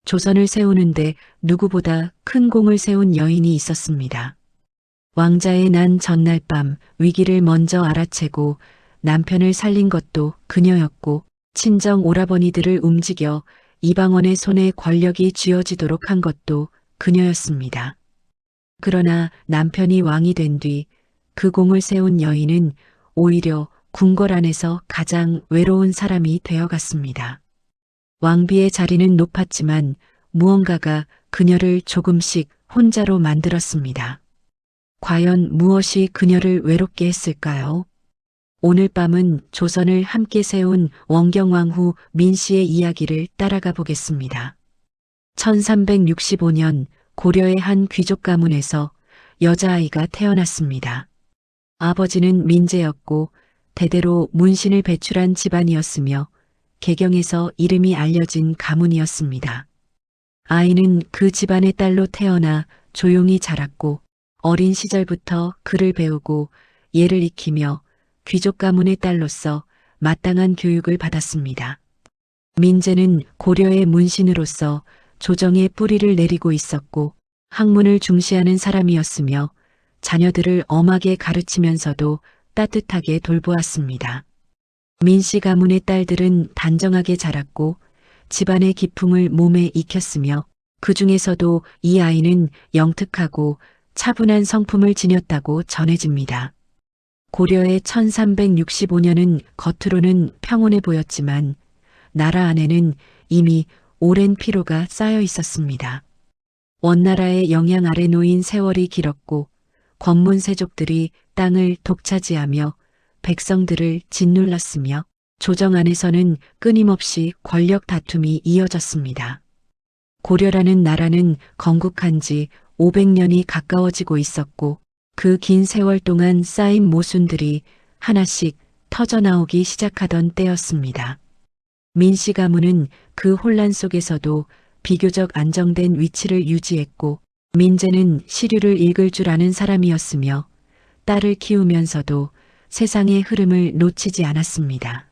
조선을 세우는데 누구보다 큰 공을 세운 여인이 있었습니다. 왕자의 난 전날 밤 위기를 먼저 알아채고 남편을 살린 것도 그녀였고, 친정 오라버니들을 움직여 이방원의 손에 권력이 쥐어지도록 한 것도 그녀였습니다. 그러나 남편이 왕이 된 뒤 그 공을 세운 여인은 오히려 궁궐 안에서 가장 외로운 사람이 되어갔습니다. 왕비의 자리는 높았지만 무언가가 그녀를 조금씩 혼자로 만들었습니다. 과연 무엇이 그녀를 외롭게 했을까요? 오늘 밤은 조선을 함께 세운 원경왕후 민씨의 이야기를 따라가 보겠습니다. 1365년 고려의 한 귀족 가문에서 여자아이가 태어났습니다. 아버지는 민제였고 대대로 문신을 배출한 집안이었으며 개경에서 이름이 알려진 가문이었습니다. 아이는 그 집안의 딸로 태어나 조용히 자랐고 어린 시절부터 글을 배우고 예를 익히며 귀족 가문의 딸로서 마땅한 교육을 받았습니다. 민제는 고려의 문신으로서 조정의 뿌리를 내리고 있었고 학문을 중시하는 사람이었으며 자녀들을 엄하게 가르치면서도 따뜻하게 돌보았습니다. 민씨 가문의 딸들은 단정하게 자랐고 집안의 기풍을 몸에 익혔으며 그 중에서도 이 아이는 영특하고 차분한 성품을 지녔다고 전해집니다. 고려의 1365년은 겉으로는 평온해 보였지만 나라 안에는 이미 오랜 피로가 쌓여 있었습니다. 원나라의 영향 아래 놓인 세월이 길었고 권문세족들이 땅을 독차지하며 백성들을 짓눌렀으며 조정 안에서는 끊임없이 권력 다툼이 이어졌습니다. 고려라는 나라는 건국한 지 500년이 가까워지고 있었고 그 긴 세월 동안 쌓인 모순들이 하나씩 터져나오기 시작하던 때였습니다. 민씨 가문은 그 혼란 속에서도 비교적 안정된 위치를 유지했고 민제는 시류를 읽을 줄 아는 사람이었으며 딸을 키우면서도 세상의 흐름을 놓치지 않았습니다.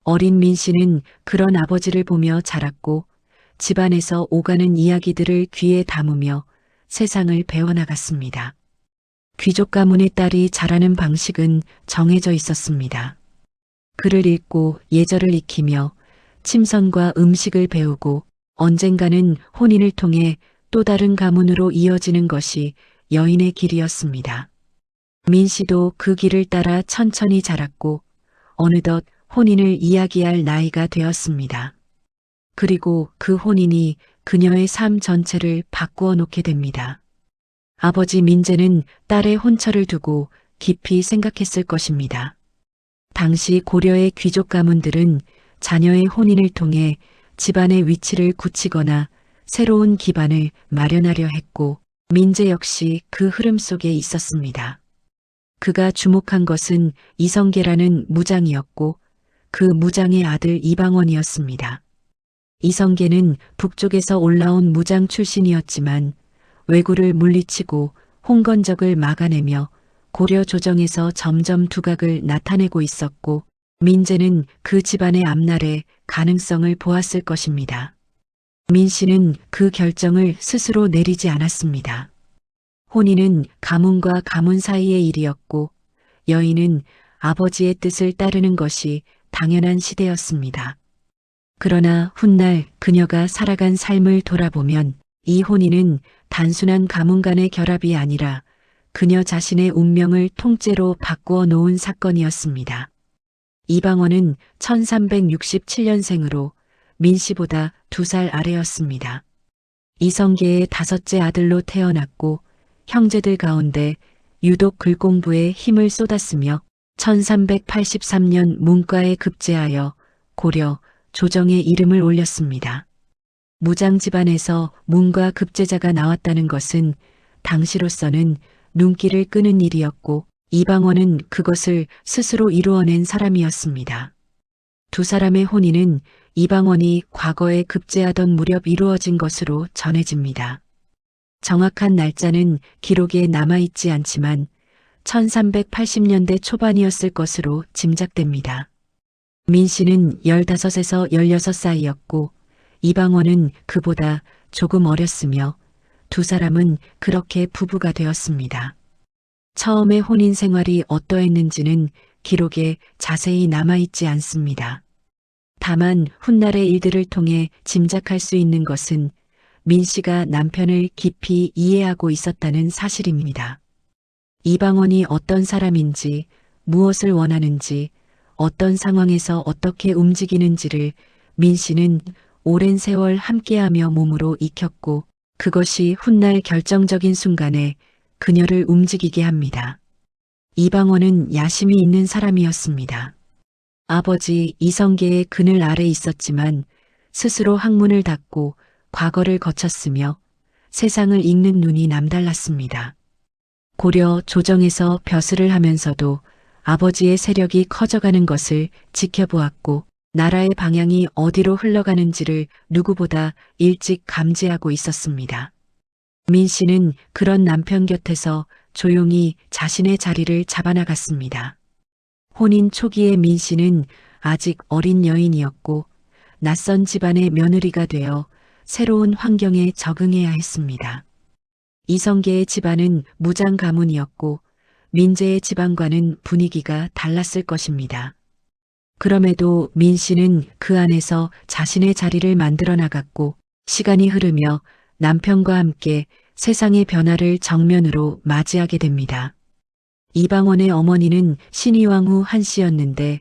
어린 민씨는 그런 아버지를 보며 자랐고 집안에서 오가는 이야기들을 귀에 담으며 세상을 배워나갔습니다. 귀족 가문의 딸이 자라는 방식은 정해져 있었습니다. 글을 읽고 예절을 익히며 침선과 음식을 배우고 언젠가는 혼인을 통해 또 다른 가문으로 이어지는 것이 여인의 길이었습니다. 민씨도 그 길을 따라 천천히 자랐고 어느덧 혼인을 이야기할 나이가 되었습니다. 그리고 그 혼인이 그녀의 삶 전체를 바꾸어 놓게 됩니다. 아버지 민제는 딸의 혼처를 두고 깊이 생각했을 것입니다. 당시 고려의 귀족 가문들은 자녀의 혼인을 통해 집안의 위치를 굳히거나 새로운 기반을 마련하려 했고 민제 역시 그 흐름 속에 있었습니다. 그가 주목한 것은 이성계라는 무장이었고 그 무장의 아들 이방원이었습니다. 이성계는 북쪽에서 올라온 무장 출신이었지만 왜구를 물리치고 홍건적을 막아내며 고려 조정에서 점점 두각을 나타내고 있었고 민제는 그 집안의 앞날에 가능성을 보았을 것입니다. 민씨는 그 결정을 스스로 내리지 않았습니다. 혼인은 가문과 가문 사이의 일이었고 여인은 아버지의 뜻을 따르는 것이 당연한 시대였습니다. 그러나 훗날 그녀가 살아간 삶을 돌아보면 이 혼인은 단순한 가문 간의 결합이 아니라 그녀 자신의 운명을 통째로 바꾸어 놓은 사건이었습니다. 이방원은 1367년생으로 민씨보다 2살 아래였습니다. 이성계의 5째 아들로 태어났고 형제들 가운데 유독 글 공부에 힘을 쏟았으며 1383년 문과에 급제하여 고려, 조정의 이름을 올렸습니다. 무장 집안에서 문과 급제자가 나왔다는 것은 당시로서는 눈길을 끄는 일이었고 이방원은 그것을 스스로 이루어낸 사람이었습니다. 2사람의 혼인은 이방원이 과거에 급제하던 무렵 이루어진 것으로 전해집니다. 정확한 날짜는 기록에 남아있지 않지만 1380년대 초반이었을 것으로 짐작됩니다. 민씨는 15에서 16 사이였고 이방원은 그보다 조금 어렸으며 두 사람은 그렇게 부부가 되었습니다. 처음의 혼인 생활이 어떠했는지는 기록에 자세히 남아있지 않습니다. 다만 훗날의 일들을 통해 짐작할 수 있는 것은 민 씨가 남편을 깊이 이해하고 있었다는 사실입니다. 이방원이 어떤 사람인지, 무엇을 원하는지, 어떤 상황에서 어떻게 움직이는지를 민 씨는 오랜 세월 함께하며 몸으로 익혔고 그것이 훗날 결정적인 순간에 그녀를 움직이게 합니다. 이방원은 야심이 있는 사람이었습니다. 아버지 이성계의 그늘 아래 있었지만 스스로 학문을 닫고 과거를 거쳤으며 세상을 읽는 눈이 남달랐습니다. 고려 조정에서 벼슬을 하면서도 아버지의 세력이 커져가는 것을 지켜보았고 나라의 방향이 어디로 흘러가는지를 누구보다 일찍 감지하고 있었습니다. 민 씨는 그런 남편 곁에서 조용히 자신의 자리를 잡아나갔습니다. 혼인 초기의 민 씨는 아직 어린 여인이었고 낯선 집안의 며느리가 되어 새로운 환경에 적응해야 했습니다. 이성계의 집안은 무장 가문이었고 민재의 집안과는 분위기가 달랐을 것입니다. 그럼에도 민 씨는 그 안에서 자신의 자리를 만들어 나갔고 시간이 흐르며 남편과 함께 세상의 변화를 정면으로 맞이하게 됩니다. 이방원의 어머니는 신의왕후 한씨였는데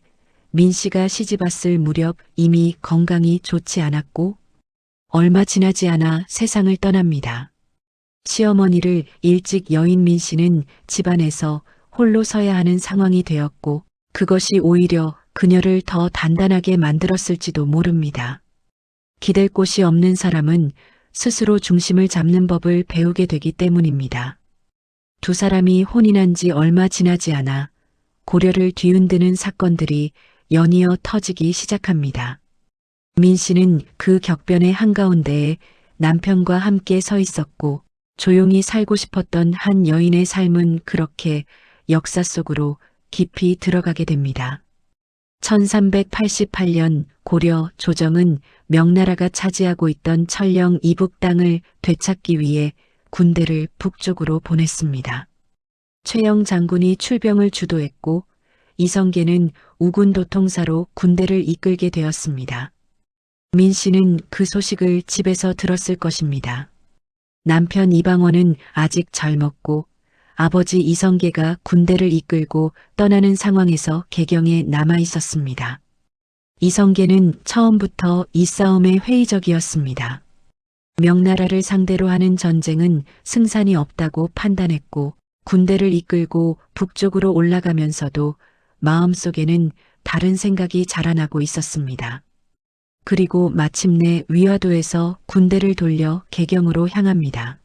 민 씨가 시집왔을 무렵 이미 건강이 좋지 않았고 얼마 지나지 않아 세상을 떠납니다. 시어머니를 일찍 여인 민 씨는 집안에서 홀로 서야 하는 상황이 되었고 그것이 오히려 그녀를 더 단단하게 만들었을지도 모릅니다. 기댈 곳이 없는 사람은 스스로 중심을 잡는 법을 배우게 되기 때문입니다. 두 사람이 혼인한 지 얼마 지나지 않아 고려를 뒤흔드는 사건들이 연이어 터지기 시작합니다. 민 씨는 그 격변의 한가운데에 남편과 함께 서 있었고 조용히 살고 싶었던 한 여인의 삶은 그렇게 역사 속으로 깊이 들어가게 됩니다. 1388년 고려 조정은 명나라가 차지하고 있던 천령 이북 땅을 되찾기 위해 군대를 북쪽으로 보냈습니다. 최영 장군이 출병을 주도했고 이성계는 우군도통사로 군대를 이끌게 되었습니다. 민 씨는 그 소식을 집에서 들었을 것입니다. 남편 이방원은 아직 젊었고 아버지 이성계가 군대를 이끌고 떠나는 상황에서 개경에 남아 있었습니다. 이성계는 처음부터 이 싸움에 회의적이었습니다. 명나라를 상대로 하는 전쟁은 승산이 없다고 판단했고 군대를 이끌고 북쪽으로 올라가면서도 마음속에는 다른 생각이 자라나고 있었습니다. 그리고 마침내 위화도에서 군대를 돌려 개경으로 향합니다.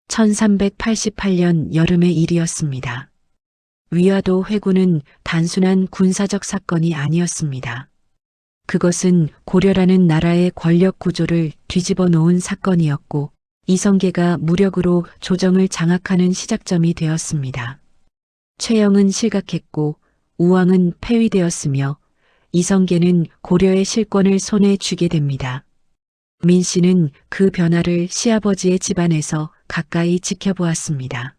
1388년 여름의 일이었습니다. 위화도 회군은 단순한 군사적 사건이 아니었습니다. 그것은 고려라는 나라의 권력 구조를 뒤집어 놓은 사건이었고 이성계가 무력으로 조정을 장악하는 시작점이 되었습니다. 최영은 실각했고 우왕은 폐위되었으며 이성계는 고려의 실권을 손에 쥐게 됩니다. 민 씨는 그 변화를 시아버지의 집안에서 가까이 지켜보았습니다.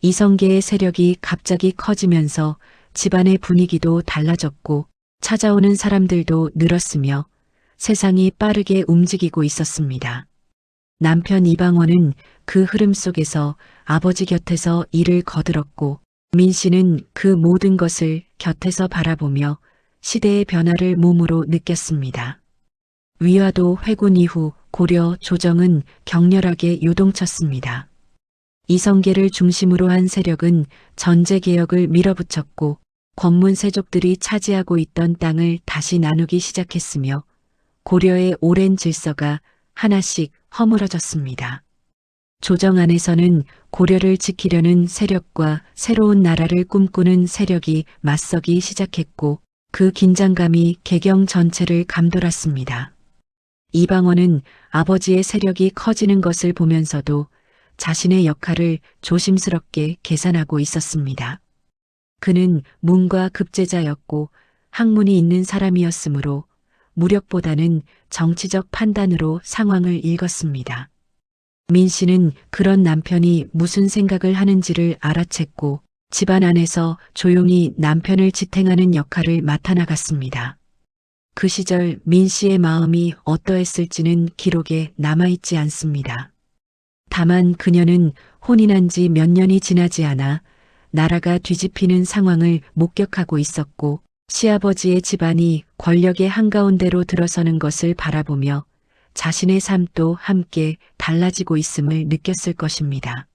이성계의 세력이 갑자기 커지면서 집안의 분위기도 달라졌고 찾아오는 사람들도 늘었으며 세상이 빠르게 움직이고 있었습니다. 남편 이방원은 그 흐름 속에서 아버지 곁에서 일을 거들었고 민 씨는 그 모든 것을 곁에서 바라보며 시대의 변화를 몸으로 느꼈습니다. 위화도 회군 이후 고려 조정은 격렬하게 요동쳤습니다. 이성계를 중심으로 한 세력은 전제개혁을 밀어붙였고 권문세족들이 차지하고 있던 땅을 다시 나누기 시작했으며 고려의 오랜 질서가 하나씩 허물어졌습니다. 조정 안에서는 고려를 지키려는 세력과 새로운 나라를 꿈꾸는 세력이 맞서기 시작했고 그 긴장감이 개경 전체를 감돌았습니다. 이방원은 아버지의 세력이 커지는 것을 보면서도 자신의 역할을 조심스럽게 계산하고 있었습니다. 그는 문과 급제자였고 학문이 있는 사람이었으므로 무력보다는 정치적 판단으로 상황을 읽었습니다. 민 씨는 그런 남편이 무슨 생각을 하는지를 알아챘고 집안 안에서 조용히 남편을 지탱하는 역할을 맡아나갔습니다. 그 시절 민 씨의 마음이 어떠했을지는 기록에 남아있지 않습니다. 다만 그녀는 혼인한 지 몇 년이 지나지 않아 나라가 뒤집히는 상황을 목격하고 있었고 시아버지의 집안이 권력의 한가운데로 들어서는 것을 바라보며 자신의 삶도 함께 달라지고 있음을 느꼈을 것입니다.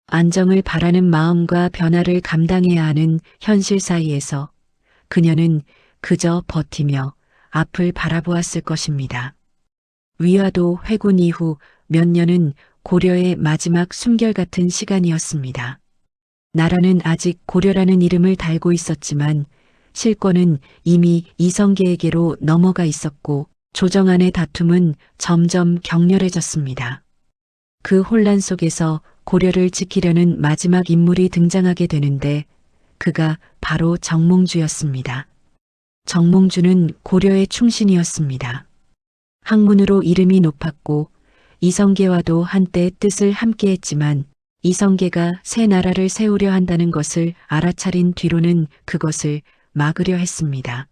안정을 바라는 마음과 변화를 감당해야 하는 현실 사이에서 그녀는 그저 버티며 앞을 바라보았을 것입니다. 위화도 회군 이후 몇 년은 고려의 마지막 숨결 같은 시간이었습니다. 나라는 아직 고려라는 이름을 달고 있었지만 실권은 이미 이성계에게로 넘어가 있었고 조정 안의 다툼은 점점 격렬해졌습니다. 그 혼란 속에서 고려를 지키려는 마지막 인물이 등장하게 되는데 그가 바로 정몽주였습니다. 정몽주는 고려의 충신이었습니다. 학문으로 이름이 높았고 이성계와도 한때 뜻을 함께했지만 이성계가 새 나라를 세우려 한다는 것을 알아차린 뒤로는 그것을 막으려 했습니다.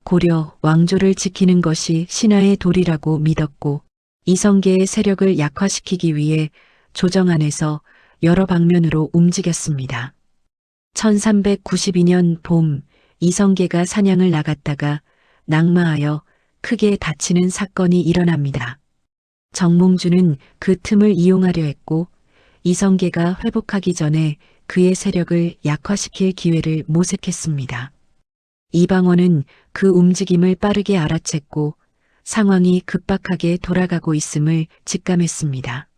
고려 왕조를 지키는 것이 신하의 도리라고 믿었고 이성계의 세력을 약화시키기 위해 조정 안에서 여러 방면으로 움직였습니다. 1392년 봄 이성계가 사냥을 나갔다가 낙마하여 크게 다치는 사건이 일어납니다. 정몽주는 그 틈을 이용하려 했고 이성계가 회복하기 전에 그의 세력을 약화시킬 기회를 모색했습니다. 이방원은 그 움직임을 빠르게 알아챘고 상황이 급박하게 돌아가고 있음을 직감했습니다.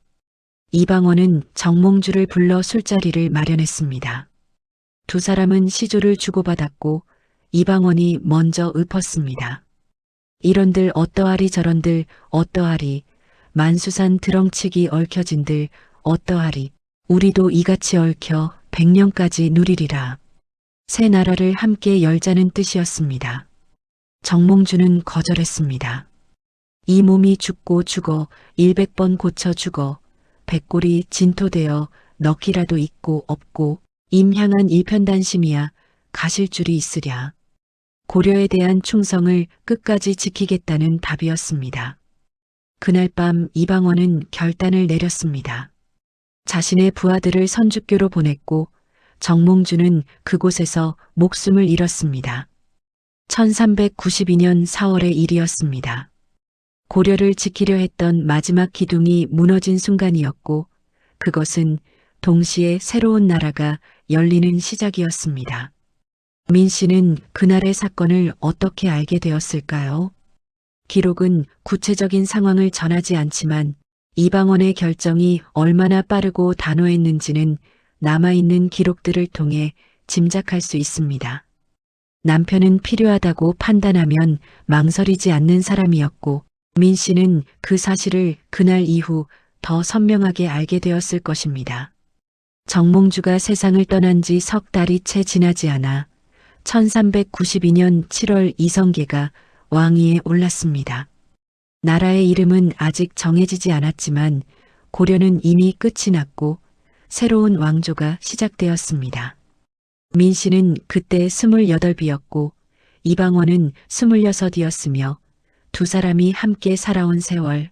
이방원은 정몽주를 불러 술자리를 마련했습니다. 두 사람은 시조를 주고받았고 이방원이 먼저 읊었습니다. 이런들 어떠하리 저런들 어떠하리 만수산 드렁치기 얽혀진들 어떠하리 우리도 이같이 얽혀 100년까지 누리리라. 새 나라를 함께 열자는 뜻이었습니다. 정몽주는 거절했습니다. 이 몸이 죽고 죽어 100번 고쳐 죽어 백골이 진토되어 넋이라도 있고 없고 임향한 일편단심이야 가실 줄이 있으랴. 고려에 대한 충성을 끝까지 지키겠다는 답이었습니다. 그날 밤 이방원은 결단을 내렸습니다. 자신의 부하들을 선주교로 보냈고 정몽주는 그곳에서 목숨을 잃었습니다. 1392년 4월의 일이었습니다. 고려를 지키려 했던 마지막 기둥이 무너진 순간이었고 그것은 동시에 새로운 나라가 열리는 시작이었습니다. 민 씨는 그날의 사건을 어떻게 알게 되었을까요? 기록은 구체적인 상황을 전하지 않지만 이방원의 결정이 얼마나 빠르고 단호했는지는 남아있는 기록들을 통해 짐작할 수 있습니다. 남편은 필요하다고 판단하면 망설이지 않는 사람이었고 민 씨는 그 사실을 그날 이후 더 선명하게 알게 되었을 것입니다. 정몽주가 세상을 떠난 지 석 달이 채 지나지 않아 1392년 7월 이성계가 왕위에 올랐습니다. 나라의 이름은 아직 정해지지 않았지만 고려는 이미 끝이 났고 새로운 왕조가 시작되었습니다. 민 씨는 그때 28이었고 이방원은 26이었으며 두 사람이 함께 살아온 세월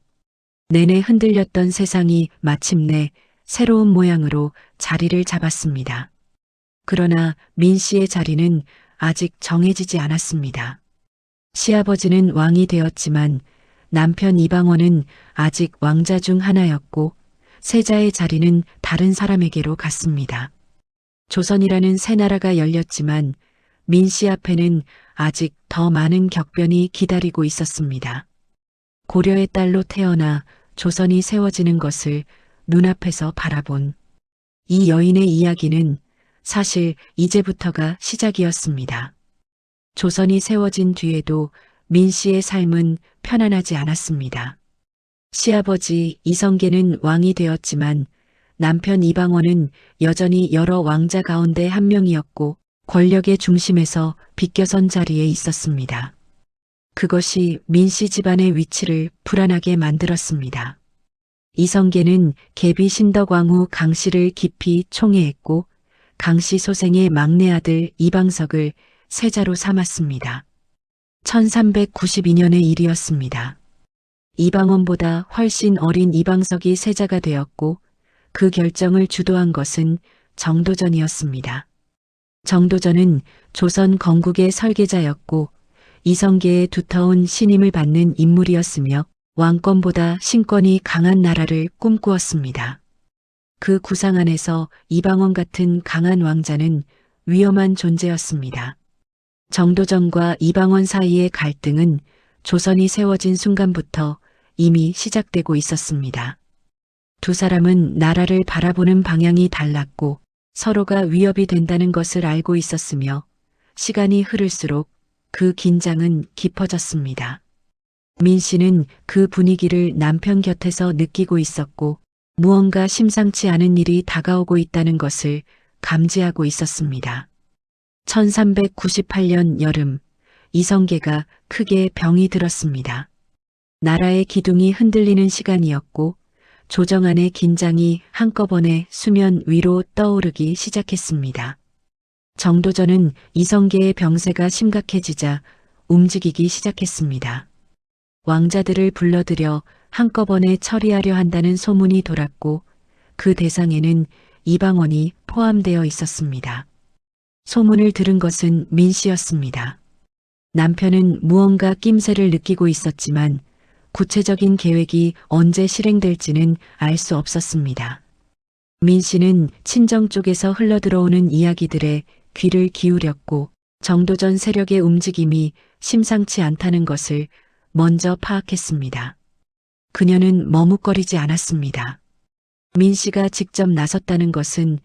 내내 흔들렸던 세상이 마침내 새로운 모양으로 자리를 잡았습니다. 그러나 민 씨의 자리는 아직 정해지지 않았습니다. 시아버지는 왕이 되었지만 남편 이방원은 아직 왕자 중 하나였고 세자의 자리는 다른 사람에게로 갔습니다. 조선이라는 새 나라가 열렸지만 민 씨 앞에는 아직 더 많은 격변이 기다리고 있었습니다. 고려의 딸로 태어나 조선이 세워지는 것을 눈앞에서 바라본 이 여인의 이야기는 사실 이제부터가 시작이었습니다. 조선이 세워진 뒤에도 민 씨의 삶은 편안하지 않았습니다. 시아버지 이성계는 왕이 되었지만 남편 이방원은 여전히 여러 왕자 가운데 한 명이었고 권력의 중심에서 비껴선 자리에 있었습니다. 그것이 민씨 집안의 위치를 불안하게 만들었습니다. 이성계는 계비 신덕왕 후 강씨를 깊이 총애했고 강씨 소생의 막내 아들 이방석을 세자로 삼았습니다. 1392년의 일이었습니다. 이방원보다 훨씬 어린 이방석이 세자가 되었고 그 결정을 주도한 것은 정도전이었습니다. 정도전은 조선 건국의 설계자였고 이성계의 두터운 신임을 받는 인물이었으며 왕권보다 신권이 강한 나라를 꿈꾸었습니다. 그 구상 안에서 이방원 같은 강한 왕자는 위험한 존재였습니다. 정도전과 이방원 사이의 갈등은 조선이 세워진 순간부터 이미 시작되고 있었습니다. 두 사람은 나라를 바라보는 방향이 달랐고 서로가 위협이 된다는 것을 알고 있었으며 시간이 흐를수록 그 긴장은 깊어졌습니다. 민씨는 그 분위기를 남편 곁에서 느끼고 있었고 무언가 심상치 않은 일이 다가오고 있다는 것을 감지하고 있었습니다. 1398년 여름 이성계가 크게 병이 들었습니다. 나라의 기둥이 흔들리는 시간이었고 조정 안의 긴장이 한꺼번에 수면 위로 떠오르기 시작했습니다. 정도전은 이성계의 병세가 심각해지자 움직이기 시작했습니다. 왕자들을 불러들여 한꺼번에 처리하려 한다는 소문이 돌았고 그 대상에는 이방원이 포함되어 있었습니다. 소문을 들은 것은 민씨였습니다. 남편은 무언가 낌새를 느끼고 있었지만 구체적인 계획이 언제 실행될지는 알 수 없었습니다. 민씨는 친정 쪽에서 흘러들어오는 이야기들에 귀를 기울였고 정도전 세력의 움직임이 심상치 않다는 것을 먼저 파악했습니다. 그녀는 머뭇거리지 않았습니다. 민씨가 직접 나섰다는 것은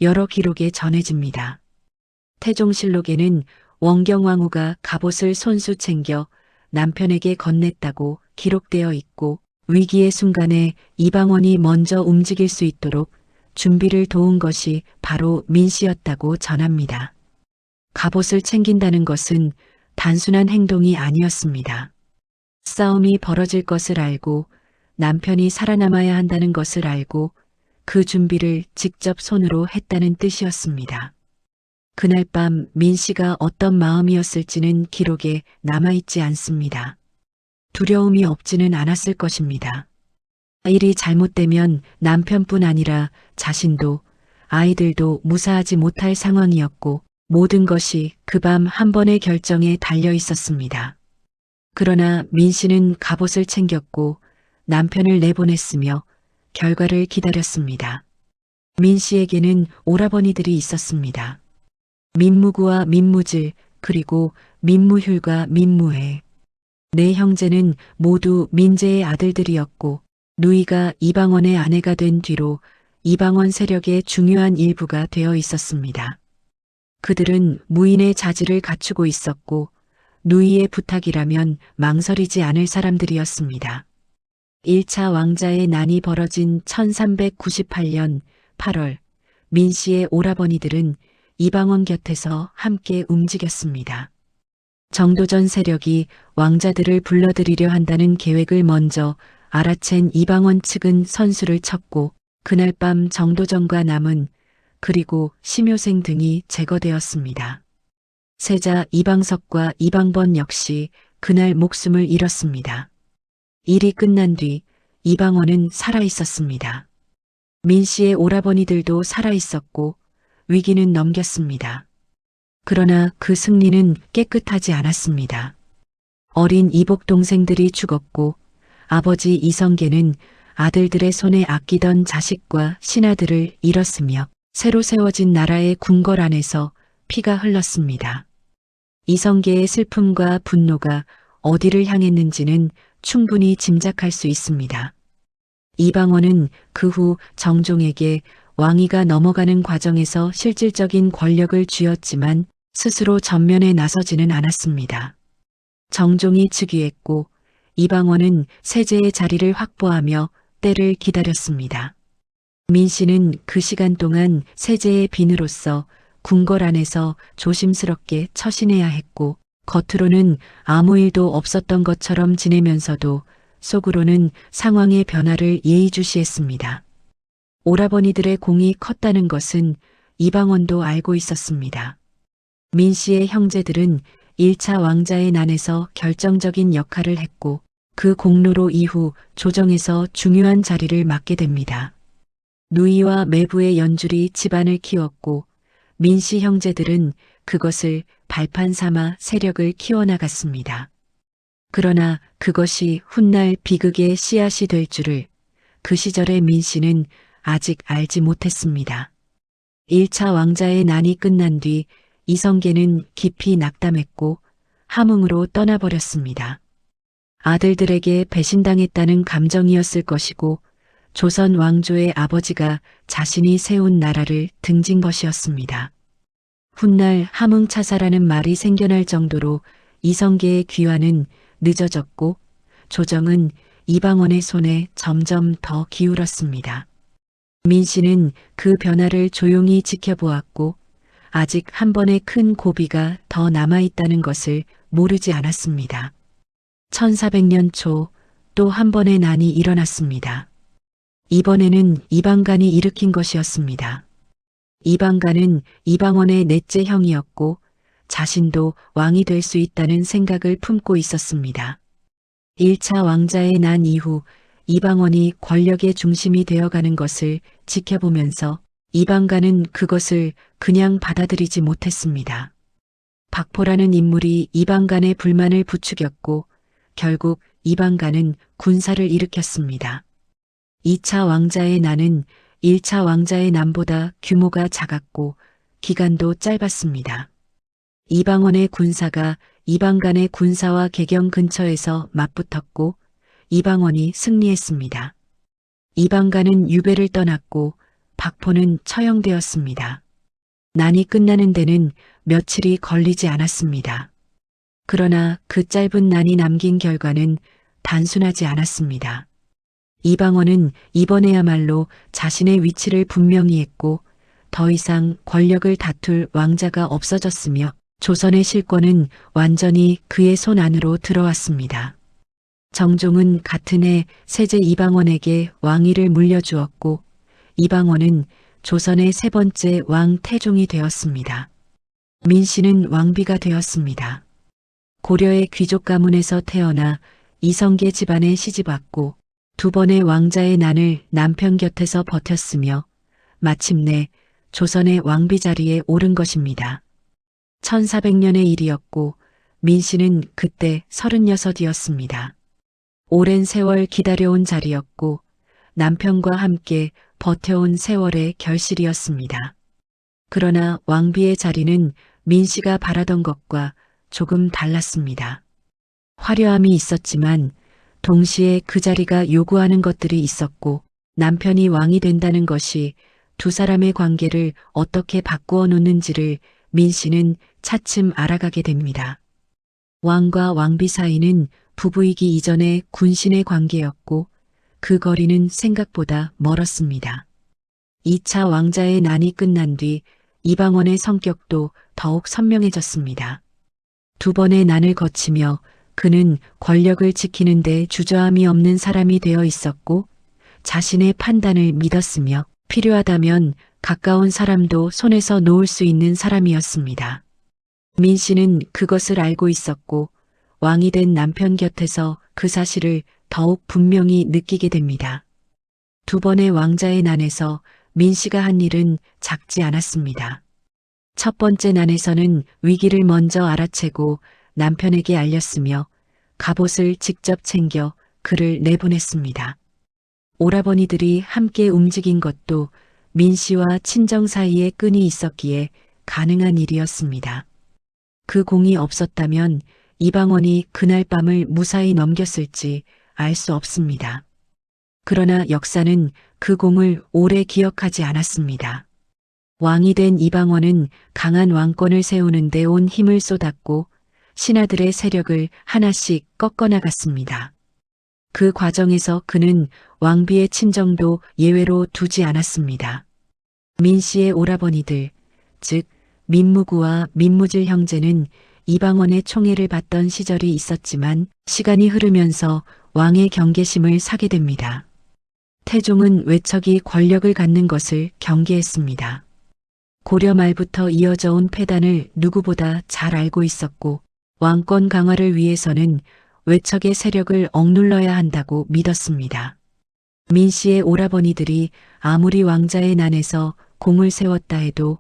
여러 기록에 전해집니다. 태종실록에는 원경왕후가 갑옷을 손수 챙겨 남편에게 건넸다고 기록되어 있고 위기의 순간에 이방원이 먼저 움직일 수 있도록 준비를 도운 것이 바로 민씨였다고 전합니다. 갑옷을 챙긴다는 것은 단순한 행동이 아니었습니다. 싸움이 벌어질 것을 알고 남편이 살아남아야 한다는 것을 알고 그 준비를 직접 손으로 했다는 뜻이었습니다. 그날 밤 민씨가 어떤 마음이었을지는 기록에 남아있지 않습니다. 두려움이 없지는 않았을 것입니다. 일이 잘못되면 남편뿐 아니라 자신도 아이들도 무사하지 못할 상황이었고 모든 것이 그 밤 한 번의 결정에 달려 있었습니다. 그러나 민씨는 갑옷을 챙겼고 남편을 내보냈으며 결과를 기다렸습니다. 민씨에게는 오라버니들이 있었습니다. 민무구와 민무질 그리고 민무휼과 민무회. 네 형제는 모두 민제의 아들들이었고 누이가 이방원의 아내가 된 뒤로 이방원 세력의 중요한 일부가 되어 있었습니다. 그들은 무인의 자질을 갖추고 있었고 누이의 부탁이라면 망설이지 않을 사람들이었습니다. 1차 왕자의 난이 벌어진 1398년 8월 민씨의 오라버니들은 이방원 곁에서 함께 움직였습니다. 정도전 세력이 왕자들을 불러들이려 한다는 계획을 먼저 알아챈 이방원 측은 선수를 쳤고 그날 밤 정도전과 남은 그리고 심효생 등이 제거되었습니다. 세자 이방석과 이방번 역시 그날 목숨을 잃었습니다. 일이 끝난 뒤 이방원은 살아있었습니다. 민씨의 오라버니들도 살아있었고 위기는 넘겼습니다. 그러나 그 승리는 깨끗하지 않았습니다. 어린 이복 동생들이 죽었고 아버지 이성계는 아들들의 손에 아끼던 자식과 신하들을 잃었으며 새로 세워진 나라의 궁궐 안에서 피가 흘렀습니다. 이성계의 슬픔과 분노가 어디를 향했는지는 충분히 짐작할 수 있습니다. 이방원은 그 후 정종에게 왕위가 넘어가는 과정에서 실질적인 권력을 쥐었지만 스스로 전면에 나서지는 않았습니다. 정종이 즉위했고 이방원은 세제의 자리를 확보하며 때를 기다렸습니다. 민씨는 그 시간 동안 세제의 빈으로서 궁궐 안에서 조심스럽게 처신해야 했고 겉으로는 아무 일도 없었던 것처럼 지내면서도 속으로는 상황의 변화를 예의주시했습니다. 오라버니들의 공이 컸다는 것은 이방원도 알고 있었습니다. 민 씨의 형제들은 1차 왕자의 난에서 결정적인 역할을 했고 그 공로로 이후 조정에서 중요한 자리를 맡게 됩니다. 누이와 매부의 연줄이 집안을 키웠고 민 씨 형제들은 그것을 발판 삼아 세력을 키워나갔습니다. 그러나 그것이 훗날 비극의 씨앗이 될 줄을 그 시절의 민 씨는 아직 알지 못했습니다. 1차 왕자의 난이 끝난 뒤 이성계는 깊이 낙담했고 함흥으로 떠나버렸습니다. 아들들에게 배신당했다는 감정이었을 것이고 조선 왕조의 아버지가 자신이 세운 나라를 등진 것이었습니다. 훗날 함흥차사라는 말이 생겨날 정도로 이성계의 귀환은 늦어졌고 조정은 이방원의 손에 점점 더 기울었습니다. 민 씨는 그 변화를 조용히 지켜보았고 아직 한 번의 큰 고비가 더 남아있다는 것을 모르지 않았습니다. 1400년 초 또 한 번의 난이 일어났습니다. 이번에는 이방간이 일으킨 것이었습니다. 이방간은 이방원의 넷째 형이었고 자신도 왕이 될 수 있다는 생각을 품고 있었습니다. 1차 왕자의 난 이후 이방원이 권력의 중심이 되어가는 것을 지켜보면서 이방간은 그것을 그냥 받아들이지 못했습니다. 박포라는 인물이 이방간의 불만을 부추겼고 결국 이방간은 군사를 일으켰습니다. 2차 왕자의 난은 1차 왕자의 난보다 규모가 작았고 기간도 짧았습니다. 이방원의 군사가 이방간의 군사와 개경 근처에서 맞붙었고 이방원이 승리했습니다. 이방간은 유배를 떠났고 박포는 처형되었습니다. 난이 끝나는 데는 며칠이 걸리지 않았습니다. 그러나 그 짧은 난이 남긴 결과는 단순하지 않았습니다. 이방원은 이번에야말로 자신의 위치를 분명히 했고 더 이상 권력을 다툴 왕자가 없어졌으며 조선의 실권은 완전히 그의 손 안으로 들어왔습니다. 정종은 같은 해 세제 이방원에게 왕위를 물려주었고 이방원은 조선의 세 번째 왕 태종이 되었습니다. 민 씨는 왕비가 되었습니다. 고려의 귀족 가문에서 태어나 이성계 집안에 시집왔고 두 번의 왕자의 난을 남편 곁에서 버텼으며 마침내 조선의 왕비 자리에 오른 것입니다. 1400년의 일이었고 민 씨는 그때 36이었습니다. 오랜 세월 기다려온 자리였고 남편과 함께 버텨온 세월의 결실이었습니다. 그러나 왕비의 자리는 민 씨가 바라던 것과 조금 달랐습니다. 화려함이 있었지만 동시에 그 자리가 요구하는 것들이 있었고 남편이 왕이 된다는 것이 두 사람의 관계를 어떻게 바꾸어 놓는지를 민 씨는 차츰 알아가게 됩니다. 왕과 왕비 사이는 부부이기 이전의 군신의 관계였고 그 거리는 생각보다 멀었습니다. 2차 왕자의 난이 끝난 뒤 이방원의 성격도 더욱 선명해졌습니다. 두 번의 난을 거치며 그는 권력을 지키는 데 주저함이 없는 사람이 되어 있었고 자신의 판단을 믿었으며 필요하다면 가까운 사람도 손에서 놓을 수 있는 사람이었습니다. 민 씨는 그것을 알고 있었고 왕이 된 남편 곁에서 그 사실을 더욱 분명히 느끼게 됩니다. 두 번의 왕자의 난에서 민 씨가 한 일은 작지 않았습니다. 첫 번째 난에서는 위기를 먼저 알아채고 남편에게 알렸으며 갑옷을 직접 챙겨 그를 내보냈습니다. 오라버니들이 함께 움직인 것도 민 씨와 친정 사이에 끈이 있었기에 가능한 일이었습니다. 그 공이 없었다면 이방원이 그날 밤을 무사히 넘겼을지 알 수 없습니다. 그러나 역사는 그 공을 오래 기억하지 않았습니다. 왕이 된 이방원은 강한 왕권을 세우는 데 온 힘을 쏟았고 신하들의 세력을 하나씩 꺾어나갔습니다. 그 과정에서 그는 왕비의 친정도 예외로 두지 않았습니다. 민 씨의 오라버니들, 즉 민무구와 민무질 형제는 이방원의 총애를 받던 시절이 있었지만 시간이 흐르면서 왕의 경계심을 사게 됩니다. 태종은 외척이 권력을 갖는 것을 경계했습니다. 고려 말부터 이어져 온 패단을 누구보다 잘 알고 있었고 왕권 강화를 위해서는 외척의 세력을 억눌러야 한다고 믿었습니다. 민씨의 오라버니들이 아무리 왕자의 난에서 공을 세웠다 해도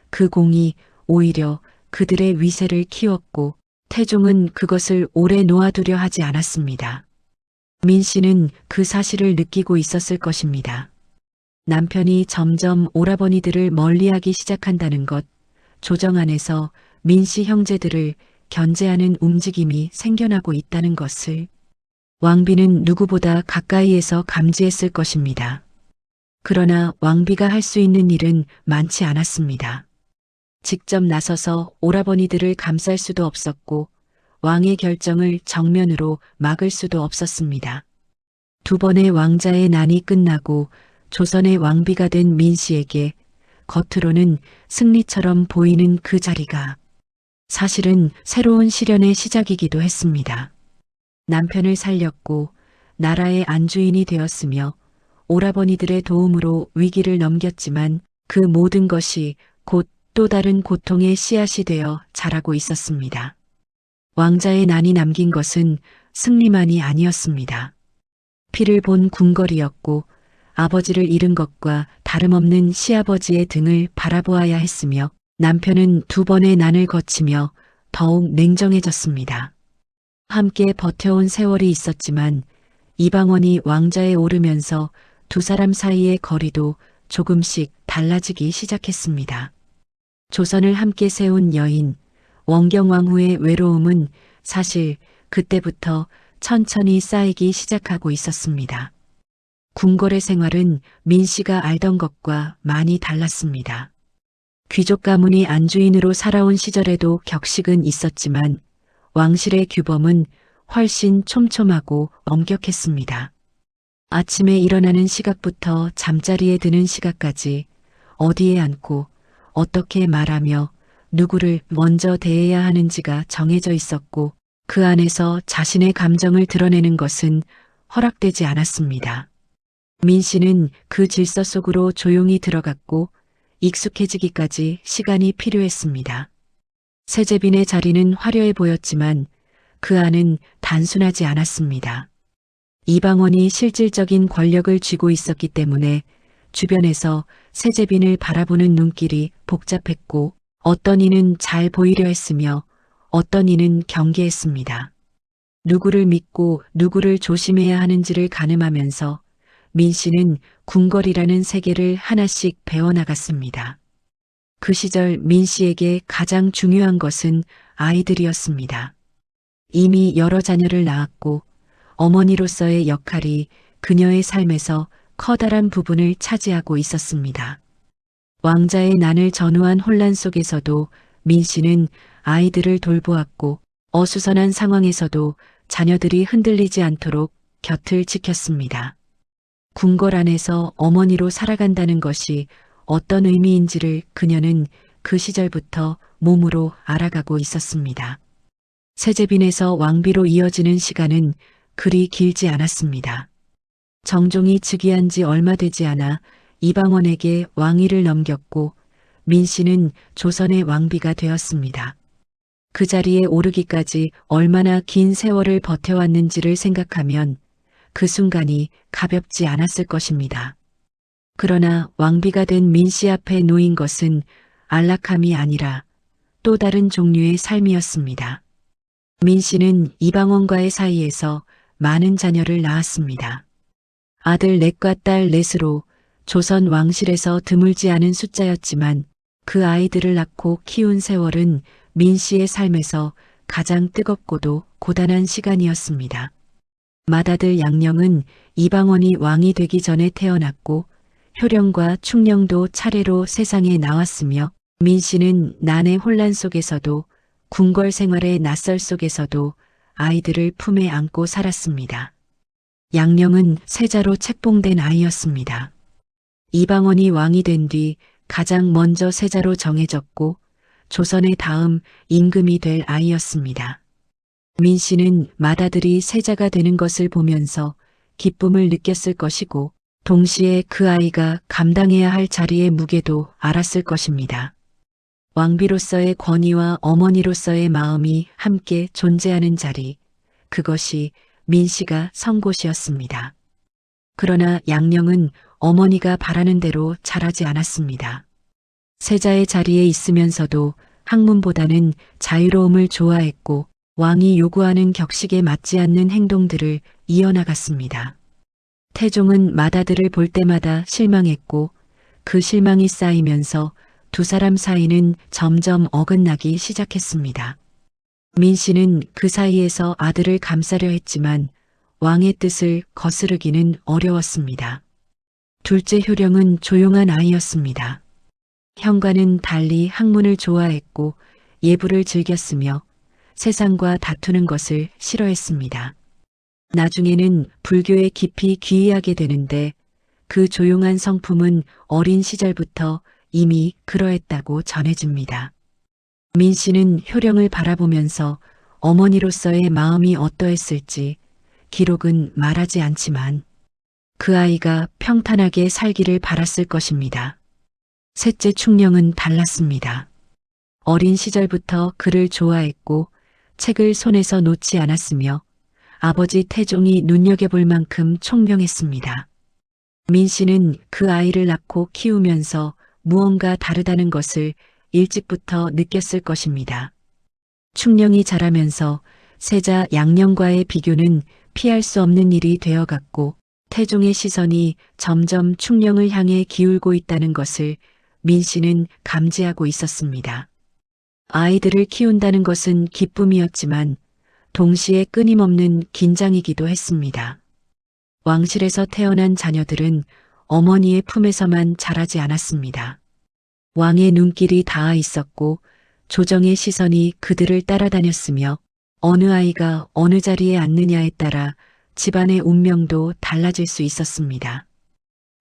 그 공이 오히려 그들의 위세를 키웠고 태종은 그것을 오래 놓아두려 하지 않았습니다. 민씨는 그 사실을 느끼고 있었을 것입니다. 남편이 점점 오라버니들을 멀리하기 시작한다는 것, 조정 안에서 민씨 형제들을 견제하는 움직임이 생겨나고 있다는 것을 왕비는 누구보다 가까이에서 감지했을 것입니다. 그러나 왕비가 할 수 있는 일은 많지 않았습니다. 직접 나서서 오라버니들을 감쌀 수도 없었고 왕의 결정을 정면으로 막을 수도 없었습니다. 두 번의 왕자의 난이 끝나고 조선의 왕비가 된 민씨에게 겉으로는 승리처럼 보이는 그 자리가 사실은 새로운 시련의 시작이기도 했습니다. 남편을 살렸고 나라의 안주인이 되었으며 오라버니들의 도움으로 위기를 넘겼지만 그 모든 것이 곧 또 다른 고통의 씨앗이 되어 자라고 있었습니다. 왕자의 난이 남긴 것은 승리만이 아니었습니다. 피를 본 궁궐이었고 아버지를 잃은 것과 다름없는 시아버지의 등을 바라보아야 했으며 남편은 두 번의 난을 거치며 더욱 냉정해졌습니다. 함께 버텨온 세월이 있었지만 이방원이 왕자에 오르면서 두 사람 사이의 거리도 조금씩 달라지기 시작했습니다. 조선을 함께 세운 여인 원경왕후의 외로움은 사실 그때부터 천천히 쌓이기 시작하고 있었습니다. 궁궐의 생활은 민씨가 알던 것과 많이 달랐습니다. 귀족 가문이 안주인으로 살아온 시절에도 격식은 있었지만 왕실의 규범은 훨씬 촘촘하고 엄격했습니다. 아침에 일어나는 시각부터 잠자리에 드는 시각까지 어디에 앉고 어떻게 말하며 누구를 먼저 대해야 하는지가 정해져 있었고 그 안에서 자신의 감정을 드러내는 것은 허락되지 않았습니다. 민씨는 그 질서 속으로 조용히 들어갔고 익숙해지기까지 시간이 필요했습니다. 세제빈의 자리는 화려해 보였지만 그 안은 단순하지 않았습니다. 이방원이 실질적인 권력을 쥐고 있었기 때문에 주변에서 세제빈을 바라보는 눈길이 복잡했고 어떤 이는 잘 보이려 했으며 어떤 이는 경계했습니다. 누구를 믿고 누구를 조심해야 하는지를 가늠하면서 민씨는 궁궐이라는 세계를 하나씩 배워나갔습니다. 그 시절 민씨에게 가장 중요한 것은 아이들이었습니다. 이미 여러 자녀를 낳았고 어머니로서의 역할이 그녀의 삶에서 커다란 부분을 차지하고 있었습니다. 왕자의 난을 전후한 혼란 속에서도 민씨는 아이들을 돌보았고 어수선한 상황에서도 자녀들이 흔들리지 않도록 곁을 지켰습니다. 궁궐 안에서 어머니로 살아간다는 것이 어떤 의미인지를 그녀는 그 시절부터 몸으로 알아가고 있었습니다. 세제빈에서 왕비로 이어지는 시간은 그리 길지 않았습니다. 정종이 즉위한 지 얼마 되지 않아 이방원에게 왕위를 넘겼고 민씨는 조선의 왕비가 되었습니다. 그 자리에 오르기까지 얼마나 긴 세월을 버텨왔는지를 생각하면 그 순간이 가볍지 않았을 것입니다. 그러나 왕비가 된 민씨 앞에 놓인 것은 안락함이 아니라 또 다른 종류의 삶이었습니다. 민씨는 이방원과의 사이에서 많은 자녀를 낳았습니다. 아들 넷과 딸 넷으로 조선 왕실에서 드물지 않은 숫자였지만 그 아이들을 낳고 키운 세월은 민씨의 삶에서 가장 뜨겁고도 고단한 시간이었습니다. 맏아들 양령은 이방원이 왕이 되기 전에 태어났고 효령과 충령도 차례로 세상에 나왔으며 민씨는 난의 혼란 속에서도 궁궐 생활의 낯설 속에서도 아이들을 품에 안고 살았습니다. 양령은 세자로 책봉된 아이였습니다. 이방원이 왕이 된 뒤 가장 먼저 세자로 정해졌고 조선의 다음 임금이 될 아이였습니다. 민 씨는 맏아들이 세자가 되는 것을 보면서 기쁨을 느꼈을 것이고 동시에 그 아이가 감당해야 할 자리의 무게도 알았을 것입니다. 왕비로서의 권위와 어머니로서의 마음이 함께 존재하는 자리, 그것이 민 씨가 선 곳이었습니다. 그러나 양령은 어머니가 바라는 대로 자라지 않았습니다. 세자의 자리에 있으면서도 학문보다는 자유로움을 좋아했고 왕이 요구하는 격식에 맞지 않는 행동들을 이어나갔습니다. 태종은 맏아들을 볼 때마다 실망했고 그 실망이 쌓이면서 두 사람 사이는 점점 어긋나기 시작했습니다. 민 씨는 그 사이에서 아들을 감싸려 했지만 왕의 뜻을 거스르기는 어려웠습니다. 둘째 효령은 조용한 아이였습니다. 형과는 달리 학문을 좋아했고 예부를 즐겼으며 세상과 다투는 것을 싫어했습니다. 나중에는 불교에 깊이 귀의하게 되는데 그 조용한 성품은 어린 시절부터 이미 그러했다고 전해집니다. 민 씨는 효령을 바라보면서 어머니로서의 마음이 어떠했을지 기록은 말하지 않지만 그 아이가 평탄하게 살기를 바랐을 것입니다. 셋째 충령은 달랐습니다. 어린 시절부터 글을 좋아했고 책을 손에서 놓지 않았으며 아버지 태종이 눈여겨볼 만큼 총명했습니다. 민 씨는 그 아이를 낳고 키우면서 무언가 다르다는 것을 일찍부터 느꼈을 것입니다. 충령이 자라면서 세자 양령과의 비교는 피할 수 없는 일이 되어갔고 태종의 시선이 점점 충령을 향해 기울고 있다는 것을 민 씨는 감지하고 있었습니다. 아이들을 키운다는 것은 기쁨이었지만 동시에 끊임없는 긴장이기도 했습니다. 왕실에서 태어난 자녀들은 어머니의 품에서만 자라지 않았습니다. 왕의 눈길이 닿아 있었고 조정의 시선이 그들을 따라다녔으며 어느 아이가 어느 자리에 앉느냐에 따라 집안의 운명도 달라질 수 있었습니다.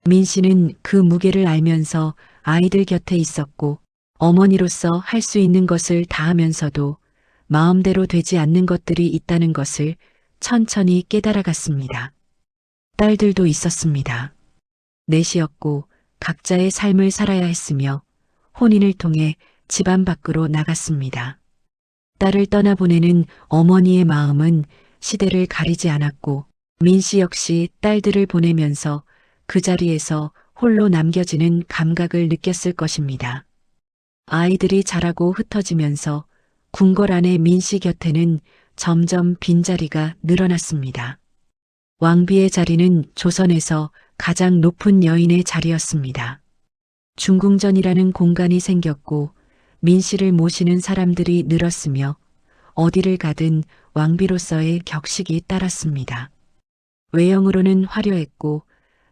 민 씨는 그 무게를 알면서 아이들 곁에 있었고 어머니로서 할 수 있는 것을 다하면서도 마음대로 되지 않는 것들이 있다는 것을 천천히 깨달아갔습니다. 딸들도 있었습니다. 넷이었고 각자의 삶을 살아야 했으며 혼인을 통해 집안 밖으로 나갔습니다. 딸을 떠나보내는 어머니의 마음은 시대를 가리지 않았고 민 씨 역시 딸들을 보내면서 그 자리에서 홀로 남겨지는 감각을 느꼈을 것입니다. 아이들이 자라고 흩어지면서 궁궐 안의 민 씨 곁에는 점점 빈자리가 늘어났습니다. 왕비의 자리는 조선에서 가장 높은 여인의 자리였습니다. 중궁전이라는 공간이 생겼고 민 씨를 모시는 사람들이 늘었으며 어디를 가든 왕비로서의 격식이 따랐습니다. 외형으로는 화려했고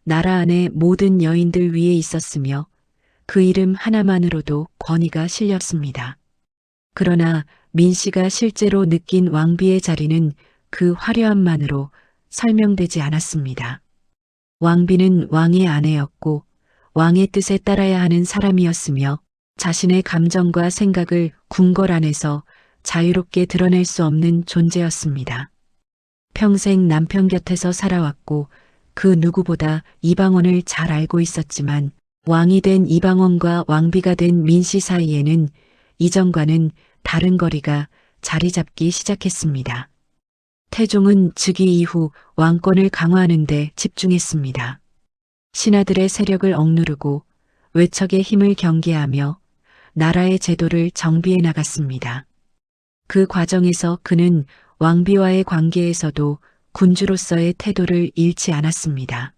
나라 안의 모든 여인들 위에 있었으며 그 이름 하나만으로도 권위가 실렸습니다. 그러나 민 씨가 실제로 느낀 왕비의 자리는 그 화려함만으로 설명되지 않았습니다. 왕비는 왕의 아내였고 왕의 뜻에 따라야 하는 사람이었으며 자신의 감정과 생각을 궁궐 안에서 자유롭게 드러낼 수 없는 존재였습니다. 평생 남편 곁에서 살아왔고 그 누구보다 이방원을 잘 알고 있었지만 왕이 된 이방원과 왕비가 된 민 씨 사이에는 이전과는 다른 거리가 자리 잡기 시작했습니다. 태종은 즉위 이후 왕권을 강화하는 데 집중했습니다. 신하들의 세력을 억누르고 외척의 힘을 경계하며 나라의 제도를 정비해 나갔습니다. 그 과정에서 그는 왕비와의 관계에서도 군주로서의 태도를 잃지 않았습니다.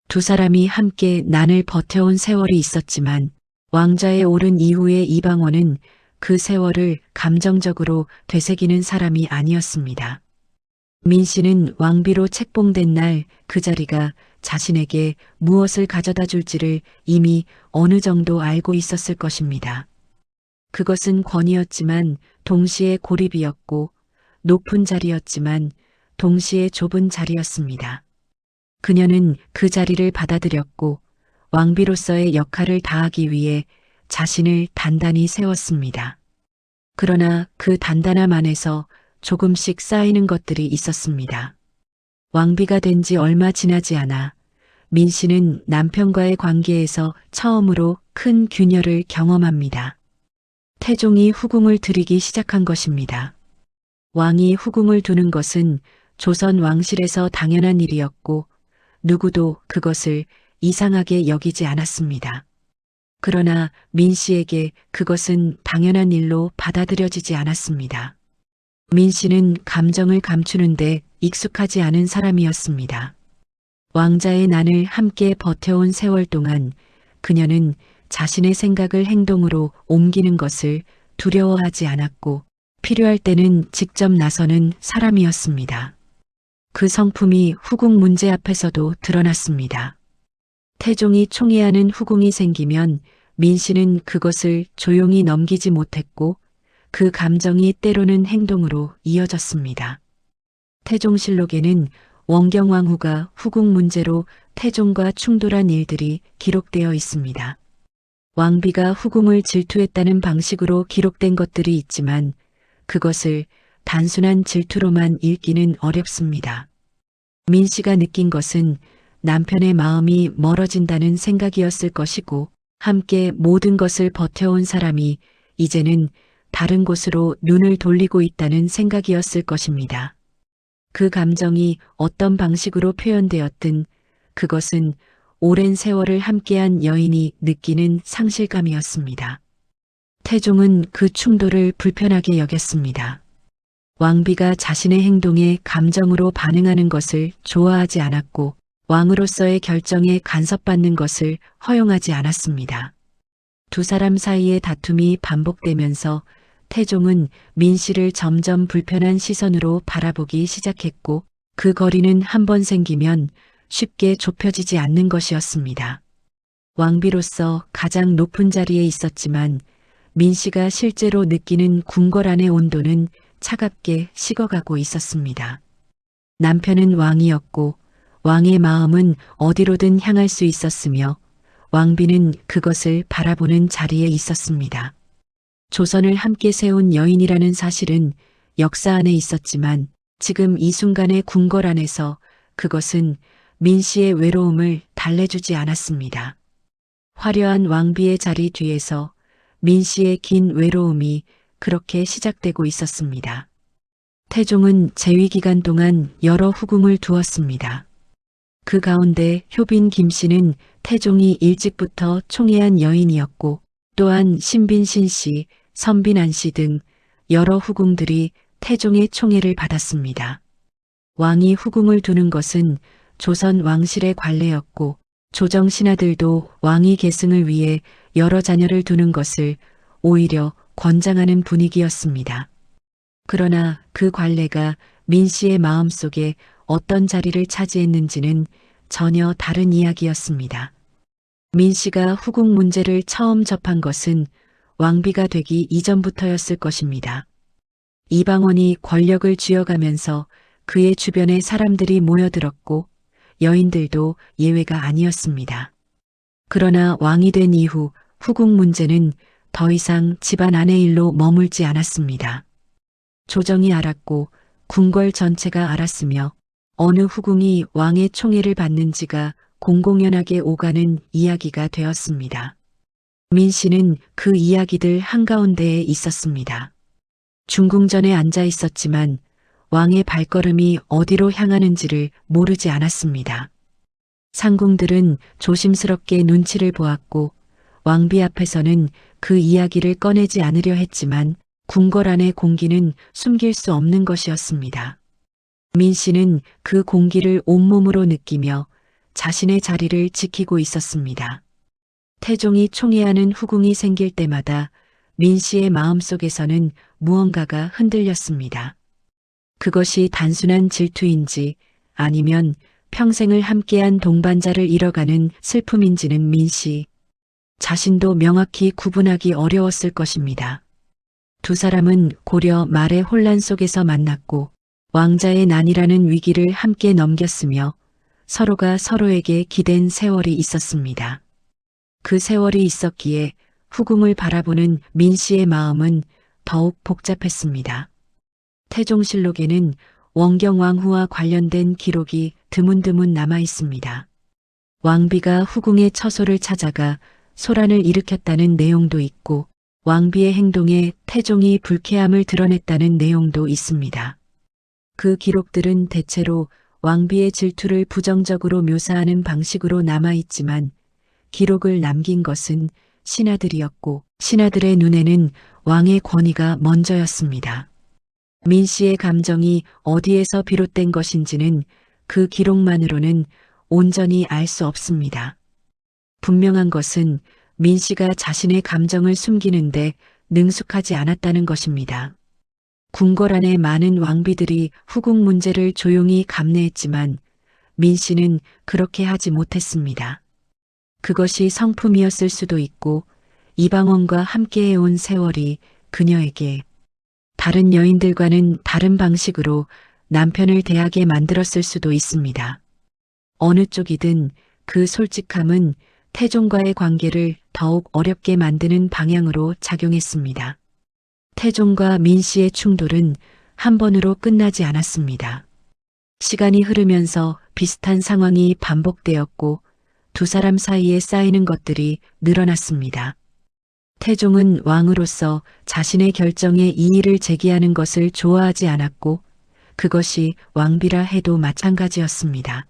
두 사람이 함께 난을 버텨온 세월이 있었지만 왕좌에 오른 이후의 이방원은 그 세월을 감정적으로 되새기는 사람이 아니었습니다. 민 씨는 왕비로 책봉된 날 그 자리가 자신에게 무엇을 가져다 줄지를 이미 어느 정도 알고 있었을 것입니다. 그것은 권위였지만 동시에 고립이었고 높은 자리였지만 동시에 좁은 자리였습니다. 그녀는 그 자리를 받아들였고 왕비로서의 역할을 다하기 위해 자신을 단단히 세웠습니다. 그러나 그 단단함 안에서 조금씩 쌓이는 것들이 있었습니다. 왕비가 된 지 얼마 지나지 않아 민 씨는 남편과의 관계에서 처음으로 큰 균열을 경험합니다. 태종이 후궁을 들이기 시작한 것입니다. 왕이 후궁을 두는 것은 조선 왕실에서 당연한 일이었고 누구도 그것을 이상하게 여기지 않았습니다. 그러나 민 씨에게 그것은 당연한 일로 받아들여지지 않았습니다. 민 씨는 감정을 감추는데 익숙하지 않은 사람이었습니다. 왕자의 난을 함께 버텨온 세월 동안 그녀는 자신의 생각을 행동으로 옮기는 것을 두려워하지 않았고 필요할 때는 직접 나서는 사람이었습니다. 그 성품이 후궁 문제 앞에서도 드러났습니다. 태종이 총애하는 후궁이 생기면 민 씨는 그것을 조용히 넘기지 못했고 그 감정이 때로는 행동으로 이어졌습니다. 태종실록에는 원경왕후가 후궁 문제로 태종과 충돌한 일들이 기록되어 있습니다. 왕비가 후궁을 질투했다는 방식으로 기록된 것들이 있지만 그것을 단순한 질투로만 읽기는 어렵습니다. 민 씨가 느낀 것은 남편의 마음이 멀어진다는 생각이었을 것이고 함께 모든 것을 버텨온 사람이 이제는 다른 곳으로 눈을 돌리고 있다는 생각이었을 것입니다. 그 감정이 어떤 방식으로 표현되었든 그것은 오랜 세월을 함께한 여인이 느끼는 상실감이었습니다. 태종은 그 충돌을 불편하게 여겼습니다. 왕비가 자신의 행동에 감정으로 반응하는 것을 좋아하지 않았고 왕으로서의 결정에 간섭받는 것을 허용하지 않았습니다. 두 사람 사이의 다툼이 반복되면서 태종은 민 씨를 점점 불편한 시선으로 바라보기 시작했고 그 거리는 한 번 생기면 쉽게 좁혀지지 않는 것이었습니다. 왕비로서 가장 높은 자리에 있었지만 민 씨가 실제로 느끼는 궁궐 안의 온도는 차갑게 식어가고 있었습니다. 남편은 왕이었고 왕의 마음은 어디로든 향할 수 있었으며 왕비는 그것을 바라보는 자리에 있었습니다. 조선을 함께 세운 여인이라는 사실은 역사 안에 있었지만 지금 이 순간의 궁궐 안에서 그것은 민 씨의 외로움을 달래주지 않았습니다. 화려한 왕비의 자리 뒤에서 민 씨의 긴 외로움이 그렇게 시작되고 있었습니다. 태종은 재위 기간 동안 여러 후궁을 두었습니다. 그 가운데 효빈 김 씨는 태종이 일찍부터 총애한 여인이었고 또한 신빈신 씨, 선빈안 씨 등 여러 후궁들이 태종의 총애를 받았습니다. 왕이 후궁을 두는 것은 조선 왕실의 관례였고 조정 신하들도 왕위 계승을 위해 여러 자녀를 두는 것을 오히려 권장하는 분위기였습니다. 그러나 그 관례가 민 씨의 마음속에 어떤 자리를 차지했는지는 전혀 다른 이야기였습니다. 민 씨가 후궁 문제를 처음 접한 것은 왕비가 되기 이전부터였을 것입니다. 이방원이 권력을 쥐어가면서 그의 주변에 사람들이 모여들었고 여인들도 예외가 아니었습니다. 그러나 왕이 된 이후 후궁 문제는 더 이상 집안 안의 일로 머물지 않았습니다. 조정이 알았고 궁궐 전체가 알았으며 어느 후궁이 왕의 총애를 받는지가 공공연하게 오가는 이야기가 되었습니다. 민 씨는 그 이야기들 한가운데에 있었습니다. 중궁전에 앉아 있었지만 왕의 발걸음이 어디로 향하는지를 모르지 않았습니다. 상궁들은 조심스럽게 눈치를 보았고 왕비 앞에서는 그 이야기를 꺼내지 않으려 했지만 궁궐 안의 공기는 숨길 수 없는 것이었습니다. 민 씨는 그 공기를 온몸으로 느끼며 자신의 자리를 지키고 있었습니다. 태종이 총애하는 후궁이 생길 때마다 민 씨의 마음속에서는 무언가가 흔들렸습니다. 그것이 단순한 질투인지 아니면 평생을 함께한 동반자를 잃어가는 슬픔인지는 민 씨 자신도 명확히 구분하기 어려웠을 것입니다. 두 사람은 고려 말의 혼란 속에서 만났고 왕자의 난이라는 위기를 함께 넘겼으며 서로가 서로에게 기댄 세월이 있었습니다. 그 세월이 있었기에 후궁을 바라보는 민 씨의 마음은 더욱 복잡했습니다. 태종실록에는 원경왕후와 관련된 기록이 드문드문 남아 있습니다. 왕비가 후궁의 처소를 찾아가 소란을 일으켰다는 내용도 있고 왕비의 행동에 태종이 불쾌함을 드러냈다는 내용도 있습니다. 그 기록들은 대체로 왕비의 질투를 부정적으로 묘사하는 방식으로 남아있지만 기록을 남긴 것은 신하들이었고 신하들의 눈에는 왕의 권위가 먼저였습니다. 민 씨의 감정이 어디에서 비롯된 것인지는 그 기록만으로는 온전히 알 수 없습니다. 분명한 것은 민 씨가 자신의 감정을 숨기는데 능숙하지 않았다는 것입니다. 궁궐 안에 많은 왕비들이 후궁 문제를 조용히 감내했지만 민 씨는 그렇게 하지 못했습니다. 그것이 성품이었을 수도 있고 이방원과 함께해온 세월이 그녀에게 다른 여인들과는 다른 방식으로 남편을 대하게 만들었을 수도 있습니다. 어느 쪽이든 그 솔직함은 태종과의 관계를 더욱 어렵게 만드는 방향으로 작용했습니다. 태종과 민 씨의 충돌은 한 번으로 끝나지 않았습니다. 시간이 흐르면서 비슷한 상황이 반복되었고 두 사람 사이에 쌓이는 것들이 늘어났습니다. 태종은 왕으로서 자신의 결정에 이의를 제기하는 것을 좋아하지 않았고 그것이 왕비라 해도 마찬가지였습니다.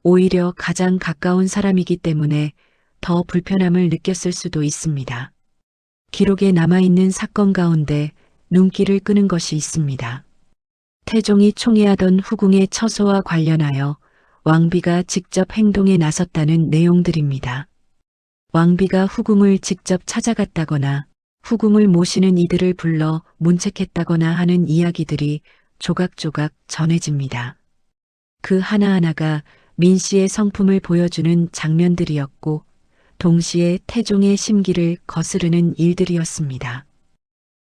오히려 가장 가까운 사람이기 때문에 더 불편함을 느꼈을 수도 있습니다. 기록에 남아있는 사건 가운데 눈길을 끄는 것이 있습니다. 태종이 총애하던 후궁의 처소와 관련하여 왕비가 직접 행동에 나섰다는 내용들입니다. 왕비가 후궁을 직접 찾아갔다거나 후궁을 모시는 이들을 불러 문책했다거나 하는 이야기들이 조각조각 전해집니다. 그 하나하나가 민 씨의 성품을 보여주는 장면들이었고 동시에 태종의 심기를 거스르는 일들이었습니다.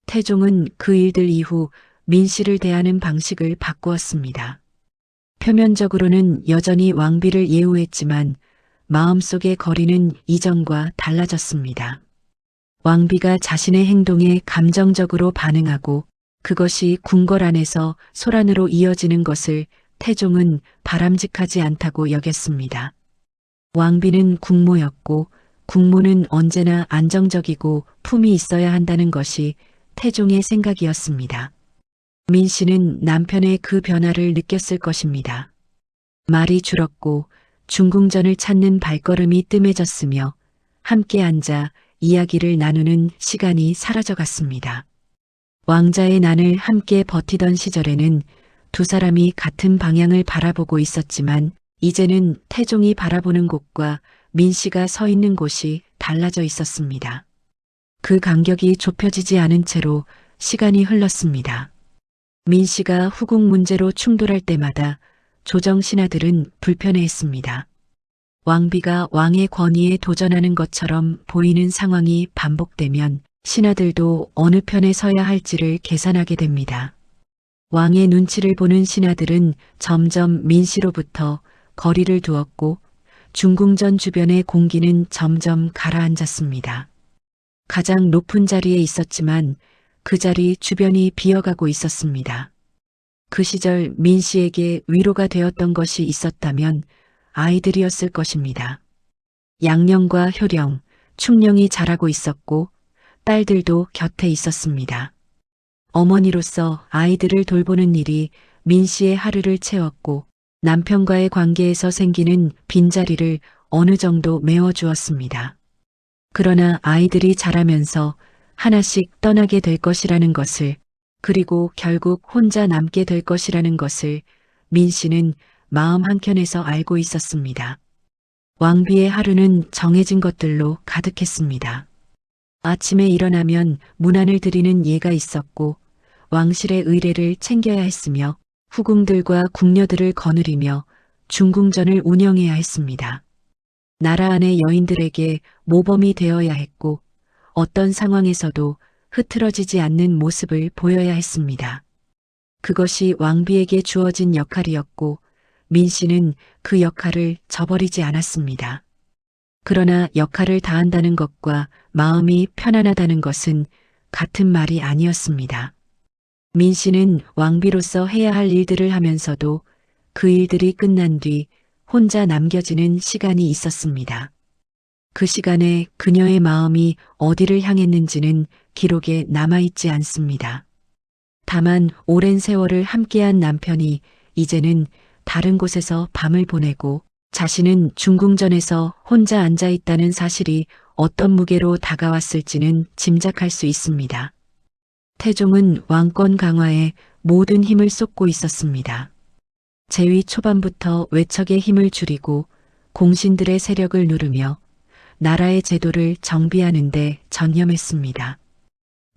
태종은 그 일들 이후 민 씨를 대하는 방식을 바꾸었습니다. 표면적으로는 여전히 왕비를 예우했지만 마음속의 거리는 이전과 달라졌습니다. 왕비가 자신의 행동에 감정적으로 반응하고 그것이 궁궐 안에서 소란으로 이어지는 것을 태종은 바람직하지 않다고 여겼습니다. 왕비는 국모였고 국모는 언제나 안정적이고 품이 있어야 한다는 것이 태종의 생각이었습니다. 민 씨는 남편의 그 변화를 느꼈을 것입니다. 말이 줄었고 중궁전을 찾는 발걸음이 뜸해졌으며 함께 앉아 이야기를 나누는 시간이 사라져갔습니다. 왕자의 난을 함께 버티던 시절에는 두 사람이 같은 방향을 바라보고 있었지만 이제는 태종이 바라보는 곳과 민 씨가 서 있는 곳이 달라져 있었습니다. 그 간격이 좁혀지지 않은 채로 시간이 흘렀습니다. 민 씨가 후궁 문제로 충돌할 때마다 조정 신하들은 불편해했습니다. 왕비가 왕의 권위에 도전하는 것처럼 보이는 상황이 반복되면 신하들도 어느 편에 서야 할지를 계산하게 됩니다. 왕의 눈치를 보는 신하들은 점점 민 씨로부터 거리를 두었고 중궁전 주변의 공기는 점점 가라앉았습니다. 가장 높은 자리에 있었지만 그 자리 주변이 비어가고 있었습니다. 그 시절 민 씨에게 위로가 되었던 것이 있었다면 아이들이었을 것입니다. 양령과 효령, 충령이 자라고 있었고 딸들도 곁에 있었습니다. 어머니로서 아이들을 돌보는 일이 민 씨의 하루를 채웠고 남편과의 관계에서 생기는 빈자리를 어느 정도 메워주었습니다. 그러나 아이들이 자라면서 하나씩 떠나게 될 것이라는 것을 그리고 결국 혼자 남게 될 것이라는 것을 민 씨는 마음 한켠에서 알고 있었습니다. 왕비의 하루는 정해진 것들로 가득했습니다. 아침에 일어나면 문안을 드리는 예가 있었고 왕실의 의례를 챙겨야 했으며 후궁들과 궁녀들을 거느리며 중궁전을 운영해야 했습니다. 나라 안의 여인들에게 모범이 되어야 했고 어떤 상황에서도 흐트러지지 않는 모습을 보여야 했습니다. 그것이 왕비에게 주어진 역할이었고 민 씨는 그 역할을 저버리지 않았습니다. 그러나 역할을 다한다는 것과 마음이 편안하다는 것은 같은 말이 아니었습니다. 민 씨는 왕비로서 해야 할 일들을 하면서도 그 일들이 끝난 뒤 혼자 남겨지는 시간이 있었습니다. 그 시간에 그녀의 마음이 어디를 향했는지는 기록에 남아있지 않습니다. 다만 오랜 세월을 함께한 남편이 이제는 다른 곳에서 밤을 보내고 자신은 중궁전에서 혼자 앉아 있다는 사실이 어떤 무게로 다가왔을지는 짐작할 수 있습니다. 태종은 왕권 강화에 모든 힘을 쏟고 있었습니다. 재위 초반부터 외척의 힘을 줄이고 공신들의 세력을 누르며 나라의 제도를 정비하는 데 전념했습니다.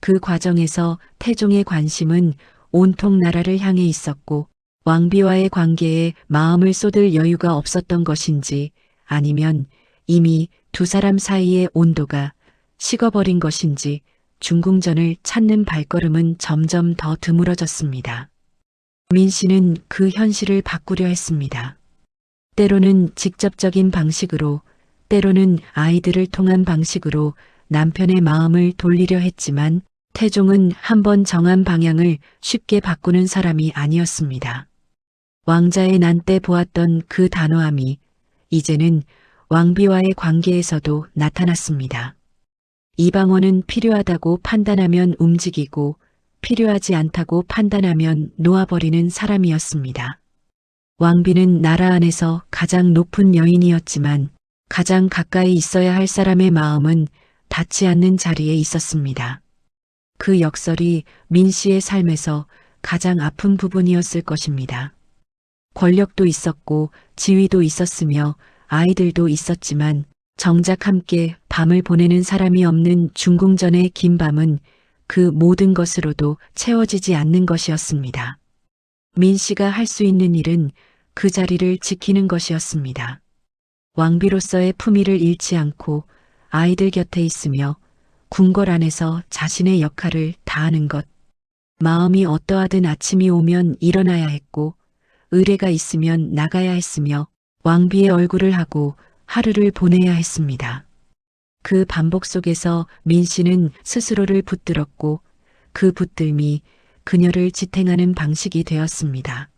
그 과정에서 태종의 관심은 온통 나라를 향해 있었고 왕비와의 관계에 마음을 쏟을 여유가 없었던 것인지 아니면 이미 두 사람 사이의 온도가 식어버린 것인지 중궁전을 찾는 발걸음은 점점 더 드물어졌습니다. 민 씨는 그 현실을 바꾸려 했습니다. 때로는 직접적인 방식으로, 때로는 아이들을 통한 방식으로 남편의 마음을 돌리려 했지만 태종은 한번 정한 방향을 쉽게 바꾸는 사람이 아니었습니다. 왕자의 난 때 보았던 그 단호함이 이제는 왕비와의 관계에서도 나타났습니다. 이방원은 필요하다고 판단하면 움직이고 필요하지 않다고 판단하면 놓아버리는 사람이었습니다. 왕비는 나라 안에서 가장 높은 여인이었지만 가장 가까이 있어야 할 사람의 마음은 닿지 않는 자리에 있었습니다. 그 역설이 민 씨의 삶에서 가장 아픈 부분이었을 것입니다. 권력도 있었고 지위도 있었으며 아이들도 있었지만 정작 함께 밤을 보내는 사람이 없는 중궁전의 긴 밤은 그 모든 것으로도 채워지지 않는 것이었습니다. 민 씨가 할 수 있는 일은 그 자리를 지키는 것이었습니다. 왕비로서의 품위를 잃지 않고 아이들 곁에 있으며 궁궐 안에서 자신의 역할을 다하는 것. 마음이 어떠하든 아침이 오면 일어나야 했고 의뢰가 있으면 나가야 했으며 왕비의 얼굴을 하고 하루를 보내야 했습니다. 그 반복 속에서 민 씨는 스스로를 붙들었고 그 붙들미 그녀를 지탱하는 방식이 되었습니다.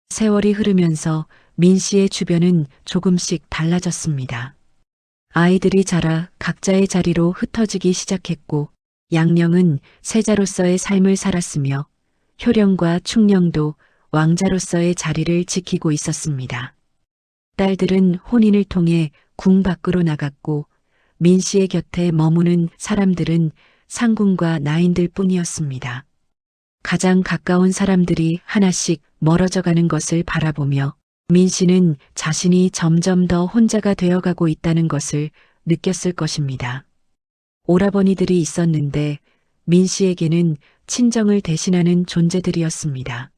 세월이 흐르면서 민 씨의 주변은 조금씩 달라졌습니다. 아이들이 자라 각자의 자리로 흩어지기 시작했고 양령은 세자로서의 삶을 살았으며 효령과 충령도 왕자로서의 자리를 지키고 있었습니다. 딸들은 혼인을 통해 궁 밖으로 나갔고 민 씨의 곁에 머무는 사람들은 상궁과 나인들 뿐이었습니다. 가장 가까운 사람들이 하나씩 멀어져 가는 것을 바라보며 민 씨는 자신이 점점 더 혼자가 되어가고 있다는 것을 느꼈을 것입니다. 오라버니들이 있었는데 민 씨에게는 친정을 대신하는 존재들이었습니다.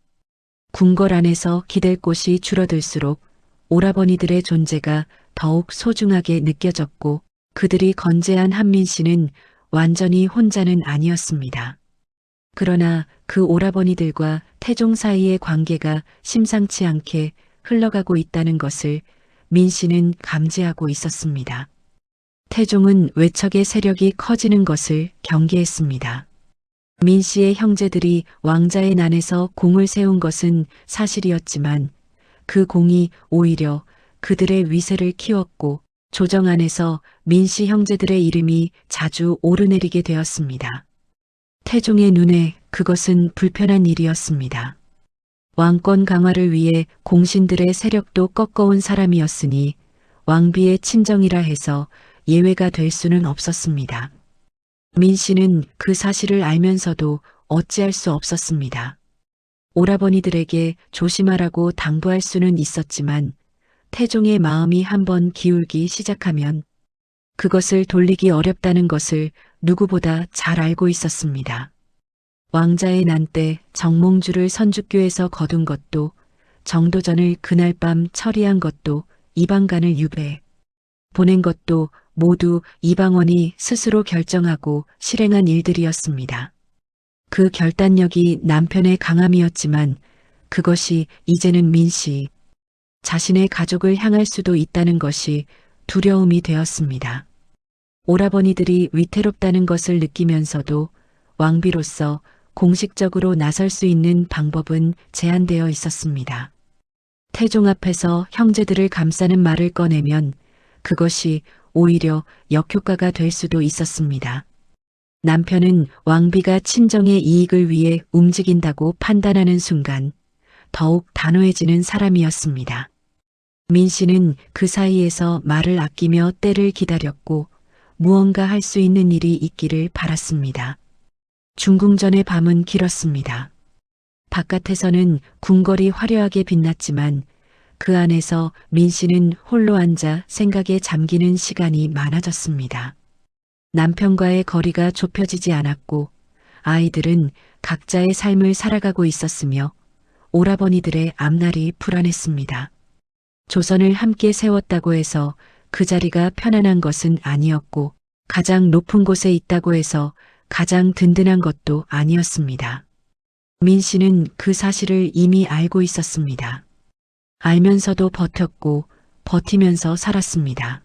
궁궐 안에서 기댈 곳이 줄어들수록 오라버니들의 존재가 더욱 소중하게 느껴졌고 그들이 건재한 한민 씨는 완전히 혼자는 아니었습니다. 그러나 그 오라버니들과 태종 사이의 관계가 심상치 않게 흘러가고 있다는 것을 민 씨는 감지하고 있었습니다. 태종은 외척의 세력이 커지는 것을 경계했습니다. 민 씨의 형제들이 왕자의 난에서 공을 세운 것은 사실이었지만 그 공이 오히려 그들의 위세를 키웠고 조정 안에서 민 씨 형제들의 이름이 자주 오르내리게 되었습니다. 태종의 눈에 그것은 불편한 일이었습니다. 왕권 강화를 위해 공신들의 세력도 꺾어온 사람이었으니 왕비의 친정이라 해서 예외가 될 수는 없었습니다. 민 씨는 그 사실을 알면서도 어찌할 수 없었습니다. 오라버니들에게 조심하라고 당부할 수는 있었지만 태종의 마음이 한번 기울기 시작하면 그것을 돌리기 어렵다는 것을 누구보다 잘 알고 있었습니다. 왕자의 난 때 정몽주를 선주교에서 거둔 것도 정도전을 그날 밤 처리한 것도 이방간을 유배 보낸 것도 모두 이방원이 스스로 결정하고 실행한 일들이었습니다. 그 결단력이 남편의 강함이었지만 그것이 이제는 민 씨 자신의 가족을 향할 수도 있다는 것이 두려움이 되었습니다. 오라버니들이 위태롭다는 것을 느끼면서도 왕비로서 공식적으로 나설 수 있는 방법은 제한되어 있었습니다. 태종 앞에서 형제들을 감싸는 말을 꺼내면 그것이 오히려 역효과가 될 수도 있었습니다. 남편은 왕비가 친정의 이익을 위해 움직인다고 판단하는 순간 더욱 단호해지는 사람이었습니다. 민 씨는 그 사이에서 말을 아끼며 때를 기다렸고 무언가 할 수 있는 일이 있기를 바랐습니다. 중궁전의 밤은 길었습니다. 바깥에서는 궁궐이 화려하게 빛났지만 그 안에서 민 씨는 홀로 앉아 생각에 잠기는 시간이 많아졌습니다. 남편과의 거리가 좁혀지지 않았고 아이들은 각자의 삶을 살아가고 있었으며 오라버니들의 앞날이 불안했습니다. 조선을 함께 세웠다고 해서 그 자리가 편안한 것은 아니었고 가장 높은 곳에 있다고 해서 가장 든든한 것도 아니었습니다. 민 씨는 그 사실을 이미 알고 있었습니다. 알면서도 버텼고 버티면서 살았습니다.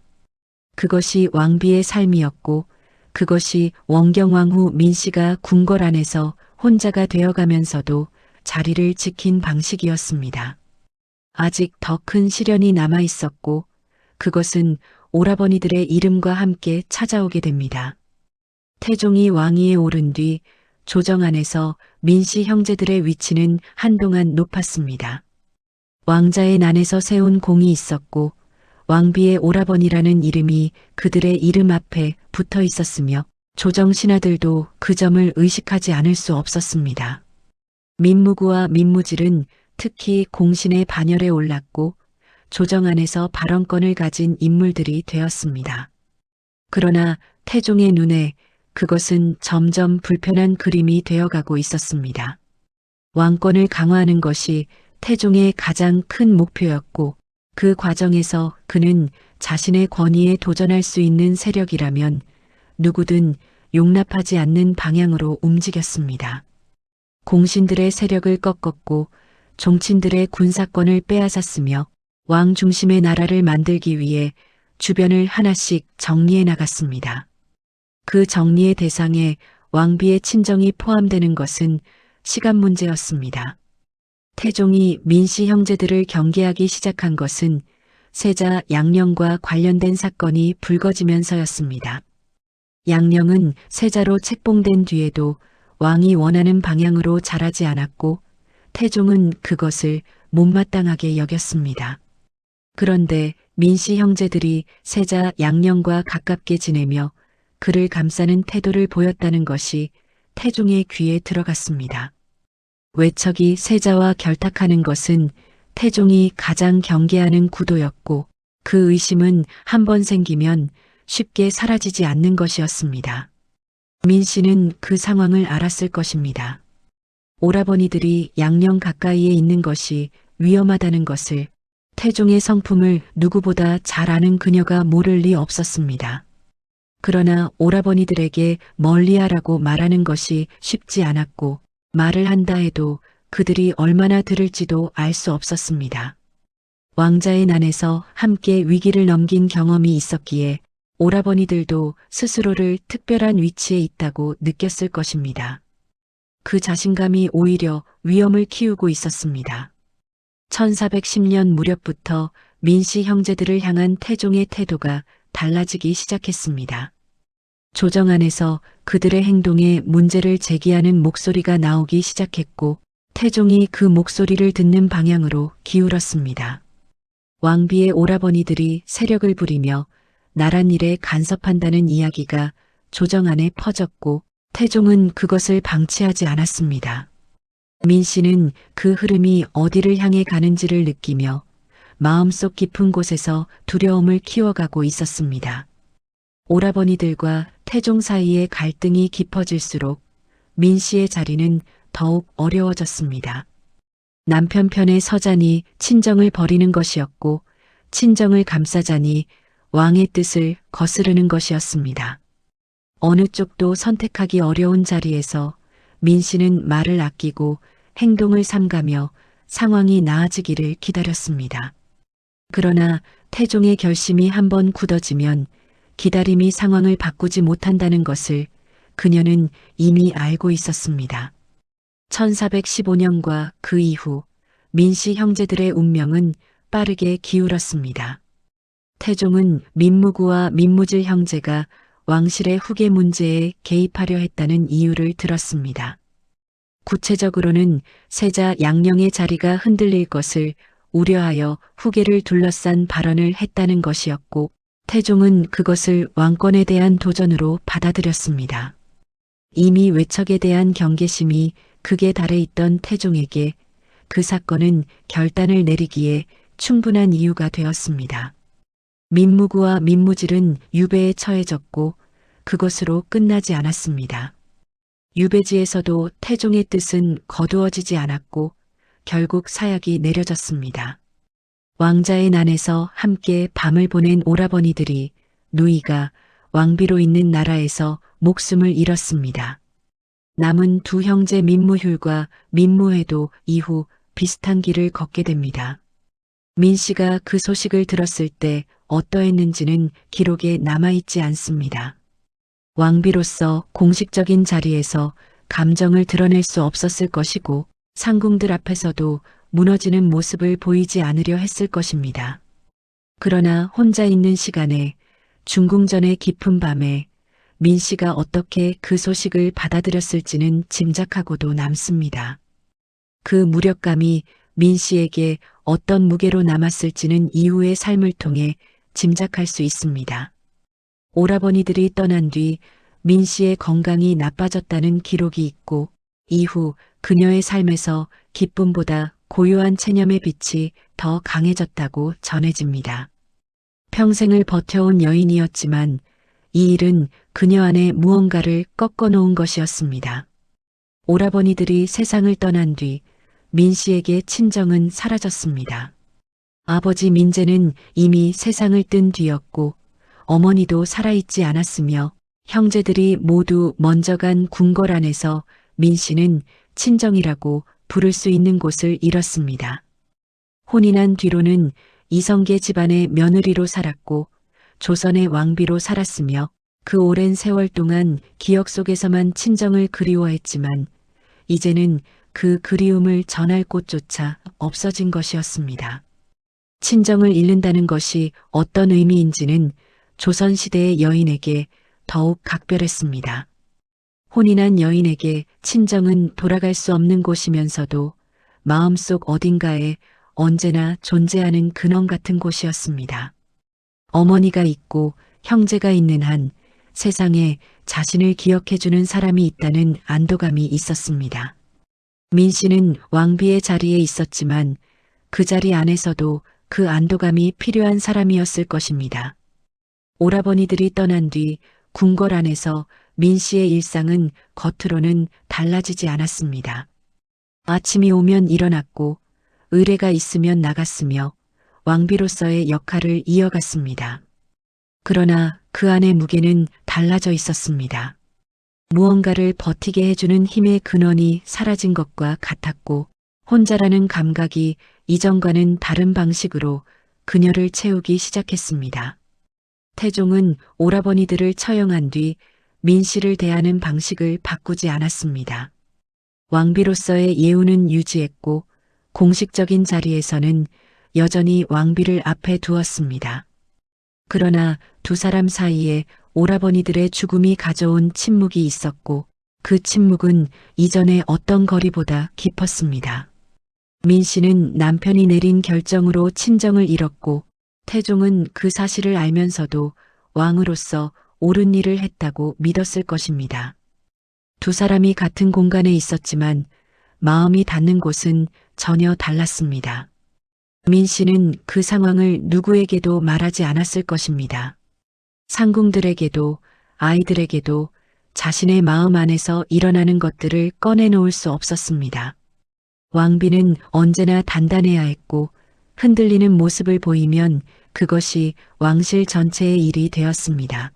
그것이 왕비의 삶이었고 그것이 원경왕 후 민 씨가 궁궐 안에서 혼자가 되어가면서도 자리를 지킨 방식이었습니다. 아직 더 큰 시련이 남아 있었고 그것은 오라버니들의 이름과 함께 찾아오게 됩니다. 태종이 왕위에 오른 뒤 조정 안에서 민씨 형제들의 위치는 한동안 높았습니다. 왕자의 난에서 세운 공이 있었고 왕비의 오라버니라는 이름이 그들의 이름 앞에 붙어 있었으며 조정 신하들도 그 점을 의식하지 않을 수 없었습니다. 민무구와 민무질은 특히 공신의 반열에 올랐고 조정 안에서 발언권을 가진 인물들이 되었습니다. 그러나 태종의 눈에 그것은 점점 불편한 그림이 되어가고 있었습니다. 왕권을 강화하는 것이 태종의 가장 큰 목표였고 그 과정에서 그는 자신의 권위에 도전할 수 있는 세력이라면 누구든 용납하지 않는 방향으로 움직였습니다. 공신들의 세력을 꺾었고 종친들의 군사권을 빼앗았으며 왕 중심의 나라를 만들기 위해 주변을 하나씩 정리해 나갔습니다. 그 정리의 대상에 왕비의 친정이 포함되는 것은 시간 문제였습니다. 태종이 민씨 형제들을 경계하기 시작한 것은 세자 양령과 관련된 사건이 불거지면서였습니다. 양령은 세자로 책봉된 뒤에도 왕이 원하는 방향으로 자라지 않았고 태종은 그것을 못마땅하게 여겼습니다. 그런데 민씨 형제들이 세자 양령과 가깝게 지내며 그를 감싸는 태도를 보였다는 것이 태종의 귀에 들어갔습니다. 외척이 세자와 결탁하는 것은 태종이 가장 경계하는 구도였고 그 의심은 한번 생기면 쉽게 사라지지 않는 것이었습니다. 민 씨는 그 상황을 알았을 것입니다. 오라버니들이 양령 가까이에 있는 것이 위험하다는 것을 태종의 성품을 누구보다 잘 아는 그녀가 모를 리 없었습니다. 그러나 오라버니들에게 멀리하라고 말하는 것이 쉽지 않았고 말을 한다 해도 그들이 얼마나 들을지도 알 수 없었습니다. 왕자의 난에서 함께 위기를 넘긴 경험이 있었기에 오라버니들도 스스로를 특별한 위치에 있다고 느꼈을 것입니다. 그 자신감이 오히려 위험을 키우고 있었습니다. 1410년 무렵부터 민씨 형제들을 향한 태종의 태도가 달라지기 시작했습니다. 조정 안에서 그들의 행동에 문제를 제기하는 목소리가 나오기 시작했고 태종이 그 목소리를 듣는 방향으로 기울었습니다. 왕비의 오라버니들이 세력을 부리며 나란 일에 간섭한다는 이야기가 조정 안에 퍼졌고 태종은 그것을 방치하지 않았습니다. 민 씨는 그 흐름이 어디를 향해 가는지를 느끼며 마음속 깊은 곳에서 두려움을 키워가고 있었습니다. 오라버니들과 태종 사이의 갈등이 깊어질수록 민 씨의 자리는 더욱 어려워졌습니다. 남편 편에 서자니 친정을 버리는 것이었고 친정을 감싸자니 왕의 뜻을 거스르는 것이었습니다. 어느 쪽도 선택하기 어려운 자리에서 민 씨는 말을 아끼고 행동을 삼가며 상황이 나아지기를 기다렸습니다. 그러나 태종의 결심이 한번 굳어지면 기다림이 상황을 바꾸지 못한다는 것을 그녀는 이미 알고 있었습니다. 1415년과 그 이후 민씨 형제들의 운명은 빠르게 기울었습니다. 태종은 민무구와 민무질 형제가 왕실의 후계 문제에 개입하려 했다는 이유를 들었습니다. 구체적으로는 세자 양령의 자리가 흔들릴 것을 우려하여 후계를 둘러싼 발언을 했다는 것이었고, 태종은 그것을 왕권에 대한 도전으로 받아들였습니다. 이미 외척에 대한 경계심이 극에 달해 있던 태종에게 그 사건은 결단을 내리기에 충분한 이유가 되었습니다. 민무구와 민무질은 유배에 처해졌고 그것으로 끝나지 않았습니다. 유배지에서도 태종의 뜻은 거두어지지 않았고 결국 사약이 내려졌습니다. 왕자의 난에서 함께 밤을 보낸 오라버니들이 누이가 왕비로 있는 나라에서 목숨을 잃었습니다. 남은 두 형제 민무휼과 민무회도 이후 비슷한 길을 걷게 됩니다. 민 씨가 그 소식을 들었을 때 어떠했는지는 기록에 남아있지 않습니다. 왕비로서 공식적인 자리에서 감정을 드러낼 수 없었을 것이고 상궁들 앞에서도 무너지는 모습을 보이지 않으려 했을 것입니다. 그러나 혼자 있는 시간에 중궁전의 깊은 밤에 민 씨가 어떻게 그 소식을 받아들였을지는 짐작하고도 남습니다. 그 무력감이 민 씨에게 어떤 무게로 남았을지는 이후의 삶을 통해 짐작할 수 있습니다. 오라버니들이 떠난 뒤 민 씨의 건강이 나빠졌다는 기록이 있고 이후 그녀의 삶에서 기쁨보다 고요한 체념의 빛이 더 강해졌다고 전해집니다. 평생을 버텨온 여인이었지만 이 일은 그녀 안에 무언가를 꺾어놓은 것이었습니다. 오라버니들이 세상을 떠난 뒤 민 씨에게 친정은 사라졌습니다. 아버지 민재는 이미 세상을 뜬 뒤였고 어머니도 살아있지 않았으며 형제들이 모두 먼저 간 궁궐 안에서 민 씨는 친정이라고 부를 수 있는 곳을 잃었습니다. 혼이 난 뒤로는 이성계 집안의 며느리로 살았고 조선의 왕비로 살았으며 그 오랜 세월 동안 기억 속에서만 친정을 그리워했지만 이제는 그 그리움을 전할 곳조차 없어진 것이었습니다. 친정을 잃는다는 것이 어떤 의미인지는 조선시대의 여인에게 더욱 각별했습니다. 혼이 난 여인에게 친정은 돌아갈 수 없는 곳이면서도 마음속 어딘가에 언제나 존재하는 근원 같은 곳이었습니다. 어머니가 있고 형제가 있는 한 세상에 자신을 기억해주는 사람이 있다는 안도감이 있었습니다. 민 씨는 왕비의 자리에 있었지만 그 자리 안에서도 그 안도감이 필요한 사람이었을 것입니다. 오라버니들이 떠난 뒤 궁궐 안에서 민 씨의 일상은 겉으로는 달라지지 않았습니다. 아침이 오면 일어났고 의례가 있으면 나갔으며 왕비로서의 역할을 이어갔습니다. 그러나 그 안의 무게는 달라져 있었습니다. 무언가를 버티게 해주는 힘의 근원이 사라진 것과 같았고 혼자라는 감각이 이전과는 다른 방식으로 그녀를 채우기 시작했습니다. 태종은 오라버니들을 처형한 뒤 민 씨를 대하는 방식을 바꾸지 않았습니다. 왕비로서의 예우는 유지했고 공식적인 자리에서는 여전히 왕비를 앞에 두었습니다. 그러나 두 사람 사이에 오라버니들의 죽음이 가져온 침묵이 있었고 그 침묵은 이전의 어떤 거리보다 깊었습니다. 민 씨는 남편이 내린 결정으로 친정을 잃었고 태종은 그 사실을 알면서도 왕으로서 옳은 일을 했다고 믿었을 것입니다. 두 사람이 같은 공간에 있었지만 마음이 닿는 곳은 전혀 달랐습니다. 민 씨는 그 상황을 누구에게도 말하지 않았을 것입니다. 상궁들에게도 아이들에게도 자신의 마음 안에서 일어나는 것들을 꺼내놓을 수 없었습니다. 왕비는 언제나 단단해야 했고 흔들리는 모습을 보이면 그것이 왕실 전체의 일이 되었습니다.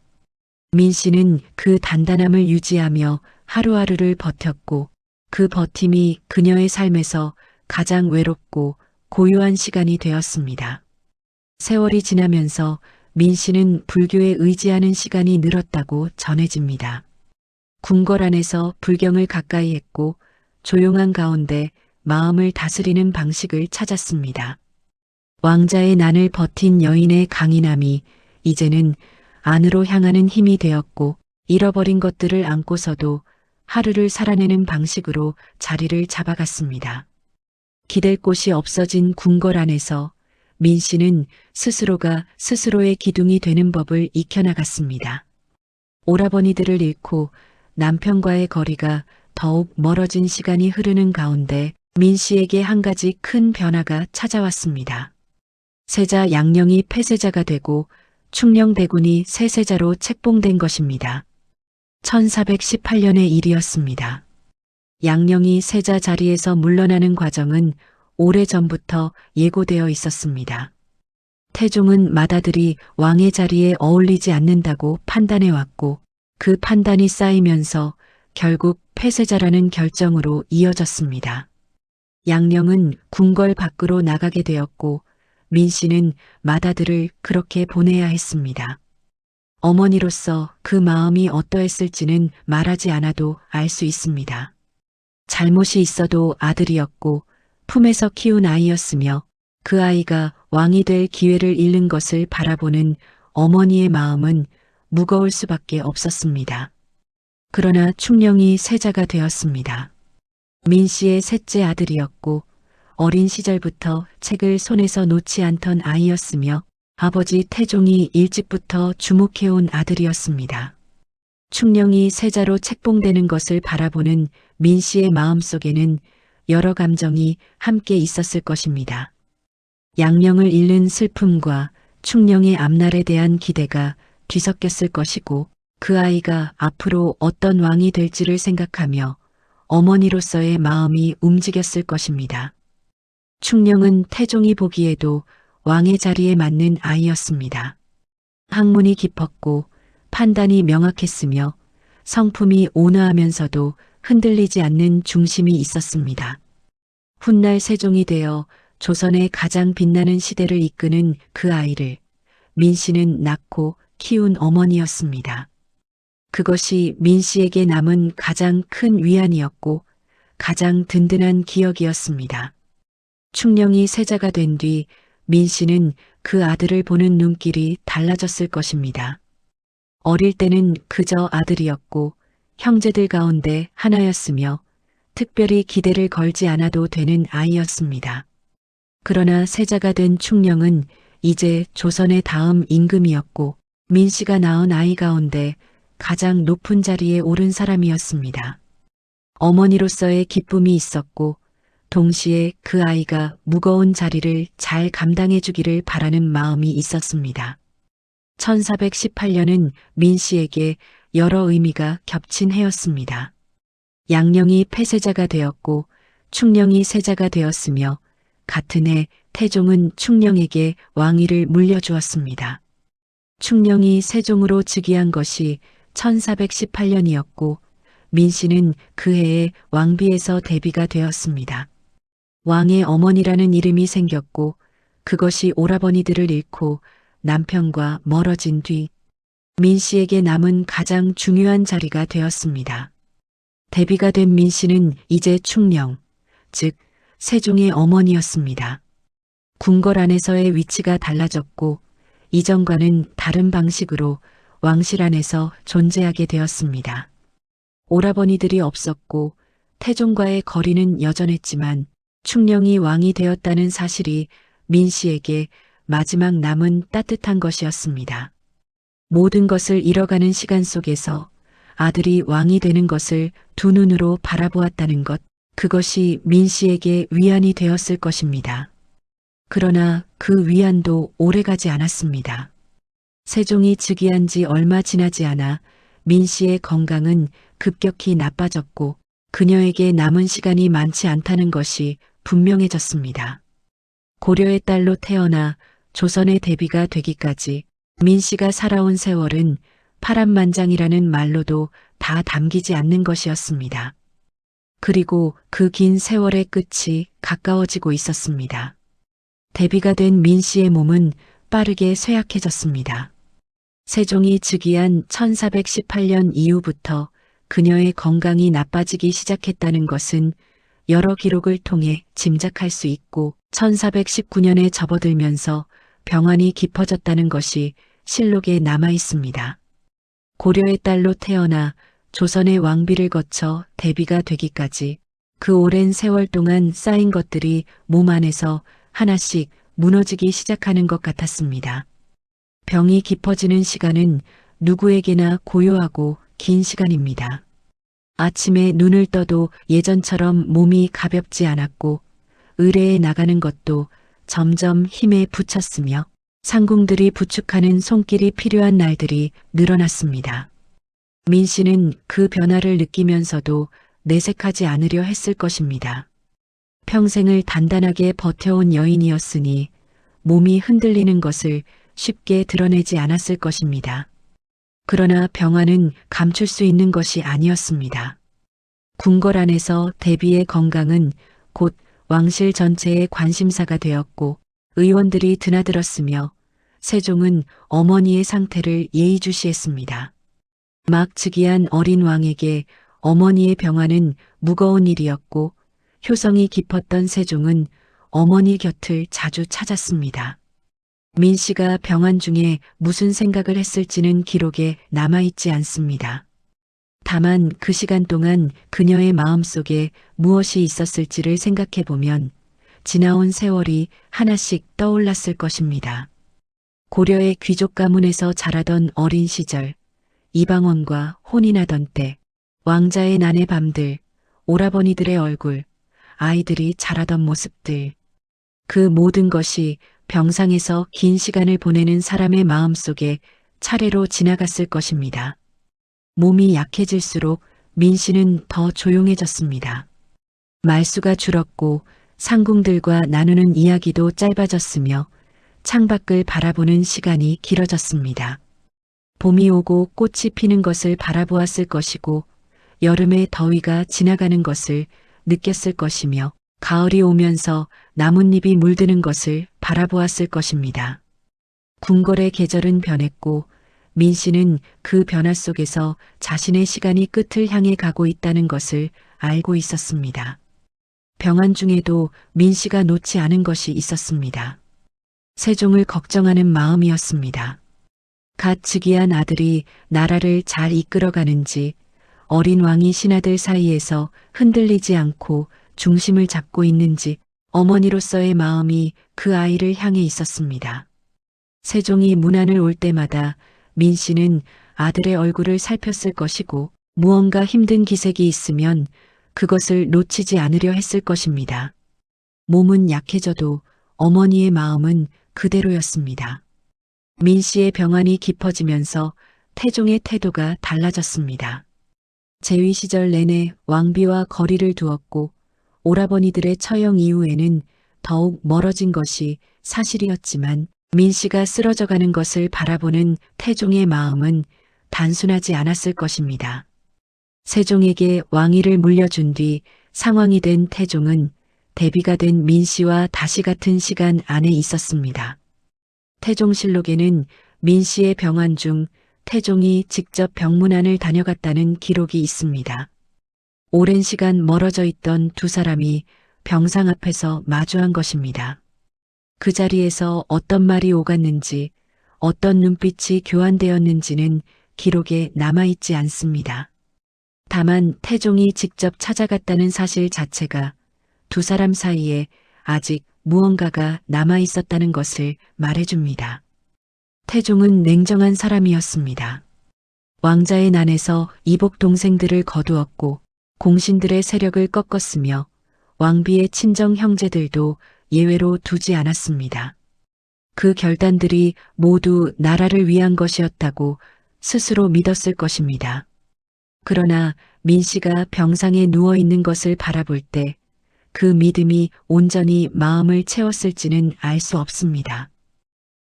민 씨는 그 단단함을 유지하며 하루하루를 버텼고 그 버팀이 그녀의 삶에서 가장 외롭고 고요한 시간이 되었습니다. 세월이 지나면서 민 씨는 불교에 의지하는 시간이 늘었다고 전해집니다. 궁궐 안에서 불경을 가까이 했고 조용한 가운데 마음을 다스리는 방식을 찾았습니다. 왕자의 난을 버틴 여인의 강인함이 이제는 안으로 향하는 힘이 되었고 잃어버린 것들을 안고서도 하루를 살아내는 방식으로 자리를 잡아갔습니다. 기댈 곳이 없어진 궁궐 안에서 민 씨는 스스로가 스스로의 기둥이 되는 법을 익혀나갔습니다. 오라버니들을 잃고 남편과의 거리가 더욱 멀어진 시간이 흐르는 가운데 민 씨에게 한 가지 큰 변화가 찾아왔습니다. 세자 양령이 폐세자가 되고 충령대군이 세세자로 책봉된 것입니다. 1418년의 일이었습니다. 양령이 세자 자리에서 물러나는 과정은 오래전부터 예고되어 있었습니다. 태종은 맏아들이 왕의 자리에 어울리지 않는다고 판단해왔고 그 판단이 쌓이면서 결국 폐세자라는 결정으로 이어졌습니다. 양령은 궁궐 밖으로 나가게 되었고 민 씨는 맏아들을 그렇게 보내야 했습니다. 어머니로서 그 마음이 어떠했을지는 말하지 않아도 알 수 있습니다. 잘못이 있어도 아들이었고 품에서 키운 아이였으며 그 아이가 왕이 될 기회를 잃는 것을 바라보는 어머니의 마음은 무거울 수밖에 없었습니다. 그러나 충령이 세자가 되었습니다. 민 씨의 셋째 아들이었고 어린 시절부터 책을 손에서 놓지 않던 아이였으며 아버지 태종이 일찍부터 주목해온 아들이었습니다. 충령이 세자로 책봉되는 것을 바라보는 민 씨의 마음속에는 여러 감정이 함께 있었을 것입니다. 양령을 잃는 슬픔과 충령의 앞날에 대한 기대가 뒤섞였을 것이고 그 아이가 앞으로 어떤 왕이 될지를 생각하며 어머니로서의 마음이 움직였을 것입니다. 충령은 태종이 보기에도 왕의 자리에 맞는 아이였습니다. 학문이 깊었고 판단이 명확했으며 성품이 온화하면서도 흔들리지 않는 중심이 있었습니다. 훗날 세종이 되어 조선의 가장 빛나는 시대를 이끄는 그 아이를 민 씨는 낳고 키운 어머니였습니다. 그것이 민 씨에게 남은 가장 큰 위안이었고 가장 든든한 기억이었습니다. 충령이 세자가 된 뒤 민 씨는 그 아들을 보는 눈길이 달라졌을 것입니다. 어릴 때는 그저 아들이었고 형제들 가운데 하나였으며 특별히 기대를 걸지 않아도 되는 아이였습니다. 그러나 세자가 된 충령은 이제 조선의 다음 임금이었고 민 씨가 낳은 아이 가운데 가장 높은 자리에 오른 사람이었습니다. 어머니로서의 기쁨이 있었고 동시에 그 아이가 무거운 자리를 잘 감당해 주기를 바라는 마음이 있었습니다. 1418년은 민 씨에게 여러 의미가 겹친 해였습니다. 양령이 폐세자가 되었고 충령이 세자가 되었으며 같은 해 태종은 충령에게 왕위를 물려주었습니다. 충령이 세종으로 즉위한 것이 1418년이었고 민 씨는 그 해에 왕비에서 대비가 되었습니다. 왕의 어머니라는 이름이 생겼고 그것이 오라버니들을 잃고 남편과 멀어진 뒤 민 씨에게 남은 가장 중요한 자리가 되었습니다. 대비가 된 민 씨는 이제 충령, 즉 세종의 어머니였습니다. 궁궐 안에서의 위치가 달라졌고 이전과는 다른 방식으로 왕실 안에서 존재하게 되었습니다. 오라버니들이 없었고 태종과의 거리는 여전했지만 충령이 왕이 되었다는 사실이 민 씨에게 마지막 남은 따뜻한 것이었습니다. 모든 것을 잃어가는 시간 속에서 아들이 왕이 되는 것을 두 눈으로 바라보았다는 것, 그것이 민 씨에게 위안이 되었을 것입니다. 그러나 그 위안도 오래가지 않았습니다. 세종이 즉위한 지 얼마 지나지 않아 민 씨의 건강은 급격히 나빠졌고 그녀에게 남은 시간이 많지 않다는 것이 분명해졌습니다. 고려의 딸로 태어나 조선의 대비가 되기까지 민 씨가 살아온 세월은 파란만장이라는 말로도 다 담기지 않는 것이었습니다. 그리고 그 긴 세월의 끝이 가까워지고 있었습니다. 대비가 된 민 씨의 몸은 빠르게 쇠약해졌습니다. 세종이 즉위한 1418년 이후부터 그녀의 건강이 나빠지기 시작했다는 것은 여러 기록을 통해 짐작할 수 있고 1419년에 접어들면서 병환이 깊어졌다는 것이 실록에 남아 있습니다. 고려의 딸로 태어나 조선의 왕비를 거쳐 대비가 되기까지 그 오랜 세월 동안 쌓인 것들이 몸 안에서 하나씩 무너지기 시작하는 것 같았습니다. 병이 깊어지는 시간은 누구에게나 고요하고 긴 시간입니다. 아침에 눈을 떠도 예전처럼 몸이 가볍지 않았고 의뢰에 나가는 것도 점점 힘에 부쳤으며 상궁들이 부축하는 손길이 필요한 날들이 늘어났습니다. 민 씨는 그 변화를 느끼면서도 내색하지 않으려 했을 것입니다. 평생을 단단하게 버텨온 여인이었으니 몸이 흔들리는 것을 쉽게 드러내지 않았을 것입니다. 그러나 병환은 감출 수 있는 것이 아니었습니다. 궁궐 안에서 대비의 건강은 곧 왕실 전체의 관심사가 되었고 의원들이 드나들었으며 세종은 어머니의 상태를 예의주시했습니다. 막 즉위한 어린 왕에게 어머니의 병환은 무거운 일이었고 효성이 깊었던 세종은 어머니 곁을 자주 찾았습니다. 민 씨가 병환 중에 무슨 생각을 했을지는 기록에 남아있지 않습니다. 다만 그 시간 동안 그녀의 마음속에 무엇이 있었을지를 생각해보면 지나온 세월이 하나씩 떠올랐을 것입니다. 고려의 귀족 가문에서 자라던 어린 시절, 이방원과 혼인하던 때, 왕자의 난의 밤들, 오라버니들의 얼굴, 아이들이 자라던 모습들, 그 모든 것이 병상에서 긴 시간을 보내는 사람의 마음속에 차례로 지나갔을 것입니다. 몸이 약해질수록 민 씨는 더 조용해졌습니다. 말수가 줄었고 상궁들과 나누는 이야기도 짧아졌으며 창밖을 바라보는 시간이 길어졌습니다. 봄이 오고 꽃이 피는 것을 바라보았을 것이고 여름의 더위가 지나가는 것을 느꼈을 것이며 가을이 오면서 나뭇잎이 물드는 것을 바라보았을 것입니다. 궁궐의 계절은 변했고 민 씨는 그 변화 속에서 자신의 시간이 끝을 향해 가고 있다는 것을 알고 있었습니다. 병환 중에도 민 씨가 놓지 않은 것이 있었습니다. 세종을 걱정하는 마음이었습니다. 갓 즉위한 아들이 나라를 잘 이끌어가는지 어린 왕이 신하들 사이에서 흔들리지 않고 중심을 잡고 있는지 어머니로서의 마음이 그 아이를 향해 있었습니다. 세종이 문안을 올 때마다 민 씨는 아들의 얼굴을 살폈을 것이고 무언가 힘든 기색이 있으면 그것을 놓치지 않으려 했을 것입니다. 몸은 약해져도 어머니의 마음은 그대로였습니다. 민 씨의 병환이 깊어지면서 태종의 태도가 달라졌습니다. 재위 시절 내내 왕비와 거리를 두었고 오라버니들의 처형 이후에는 더욱 멀어진 것이 사실이었지만 민 씨가 쓰러져가는 것을 바라보는 태종의 마음은 단순하지 않았을 것입니다. 세종에게 왕위를 물려준 뒤 상왕이 된 태종은 대비가 된 민 씨와 다시 같은 시간 안에 있었습니다. 태종실록에는 민 씨의 병환 중 태종이 직접 병문안을 다녀갔다는 기록이 있습니다. 오랜 시간 멀어져 있던 두 사람이 병상 앞에서 마주한 것입니다. 그 자리에서 어떤 말이 오갔는지 어떤 눈빛이 교환되었는지는 기록에 남아있지 않습니다. 다만 태종이 직접 찾아갔다는 사실 자체가 두 사람 사이에 아직 무언가가 남아있었다는 것을 말해줍니다. 태종은 냉정한 사람이었습니다. 왕자의 난에서 이복 동생들을 거두었고 공신들의 세력을 꺾었으며 왕비의 친정 형제들도 예외로 두지 않았습니다. 그 결단들이 모두 나라를 위한 것이었다고 스스로 믿었을 것입니다. 그러나 민 씨가 병상에 누워 있는 것을 바라볼 때 그 믿음이 온전히 마음을 채웠을지는 알 수 없습니다.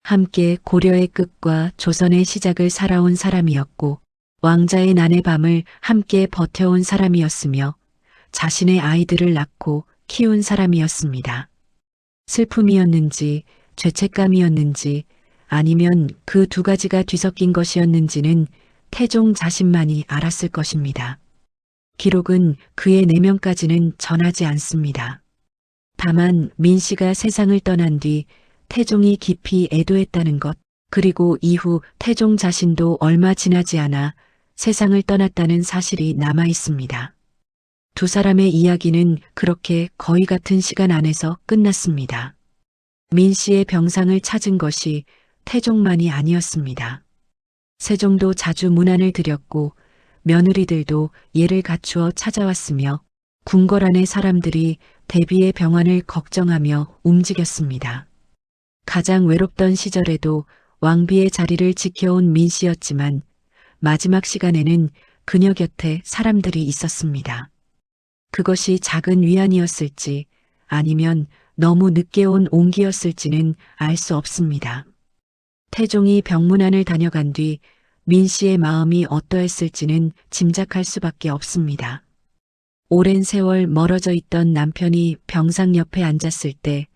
함께 고려의 끝과 조선의 시작을 살아온 사람이었고 왕자의 난의 밤을 함께 버텨온 사람이었으며 자신의 아이들을 낳고 키운 사람이었습니다. 슬픔이었는지 죄책감이었는지 아니면 그 두 가지가 뒤섞인 것이었는지는 태종 자신만이 알았을 것입니다. 기록은 그의 내면까지는 전하지 않습니다. 다만 민 씨가 세상을 떠난 뒤 태종이 깊이 애도했다는 것, 그리고 이후 태종 자신도 얼마 지나지 않아 세상을 떠났다는 사실이 남아 있습니다. 두 사람의 이야기는 그렇게 거의 같은 시간 안에서 끝났습니다. 민 씨의 병상을 찾은 것이 태종만이 아니었습니다. 세종도 자주 문안을 드렸고 며느리들도 예를 갖추어 찾아왔으며 궁궐 안의 사람들이 대비의 병환을 걱정하며 움직였습니다. 가장 외롭던 시절에도 왕비의 자리를 지켜온 민 씨였지만 마지막 시간에는 그녀 곁에 사람들이 있었습니다. 그것이 작은 위안이었을지 아니면 너무 늦게 온 온기였을지는 알 수 없습니다. 태종이 병문안을 다녀간 뒤 민 씨의 마음이 어떠했을지는 짐작할 수밖에 없습니다. 오랜 세월 멀어져 있던 남편이 병상 옆에 앉았을 때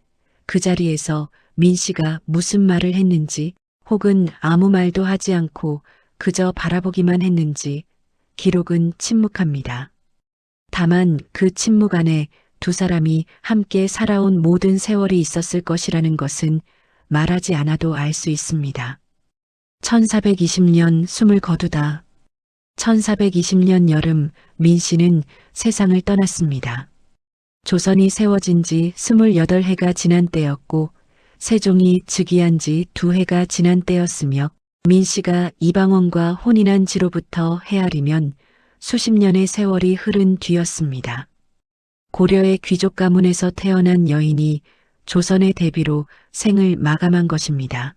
그 자리에서 민 씨가 무슨 말을 했는지 혹은 아무 말도 하지 않고 그저 바라보기만 했는지 기록은 침묵합니다. 다만 그 침묵 안에 두 사람이 함께 살아온 모든 세월이 있었을 것이라는 것은 말하지 않아도 알 수 있습니다. 1420년 숨을 거두다. 1420년 여름 민 씨는 세상을 떠났습니다. 조선이 세워진 지 28해가 지난 때였고 세종이 즉위한 지 2해가 지난 때였으며 민 씨가 이방원과 혼인한 지로부터 헤아리면 수십 년의 세월이 흐른 뒤였습니다. 고려의 귀족 가문에서 태어난 여인이 조선의 대비로 생을 마감한 것입니다.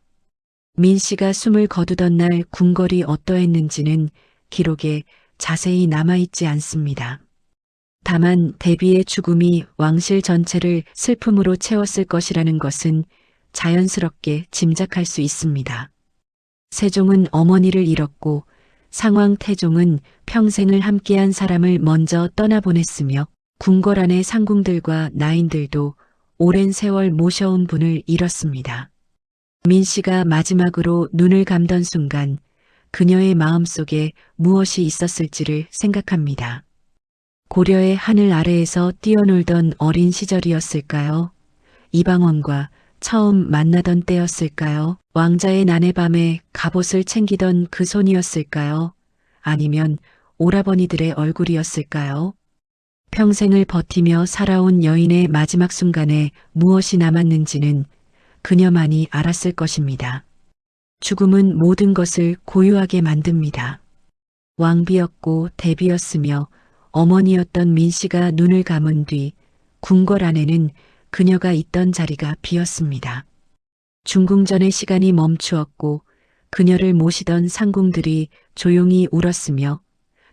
민 씨가 숨을 거두던 날 궁궐이 어떠했는지는 기록에 자세히 남아있지 않습니다. 다만 대비의 죽음이 왕실 전체를 슬픔으로 채웠을 것이라는 것은 자연스럽게 짐작할 수 있습니다. 세종은 어머니를 잃었고 상왕 태종은 평생을 함께한 사람을 먼저 떠나보냈으며 궁궐 안의 상궁들과 나인들도 오랜 세월 모셔온 분을 잃었습니다. 민 씨가 마지막으로 눈을 감던 순간 그녀의 마음속에 무엇이 있었을지를 생각합니다. 고려의 하늘 아래에서 뛰어놀던 어린 시절이었을까요? 이방원과 처음 만나던 때였을까요? 왕자의 난의 밤에 갑옷을 챙기던 그 손이었을까요? 아니면 오라버니들의 얼굴이었을까요? 평생을 버티며 살아온 여인의 마지막 순간에 무엇이 남았는지는 그녀만이 알았을 것입니다. 죽음은 모든 것을 고요하게 만듭니다. 왕비였고 대비였으며 어머니였던 민 씨가 눈을 감은 뒤 궁궐 안에는 그녀가 있던 자리가 비었습니다. 중궁전의 시간이 멈추었고 그녀를 모시던 상궁들이 조용히 울었으며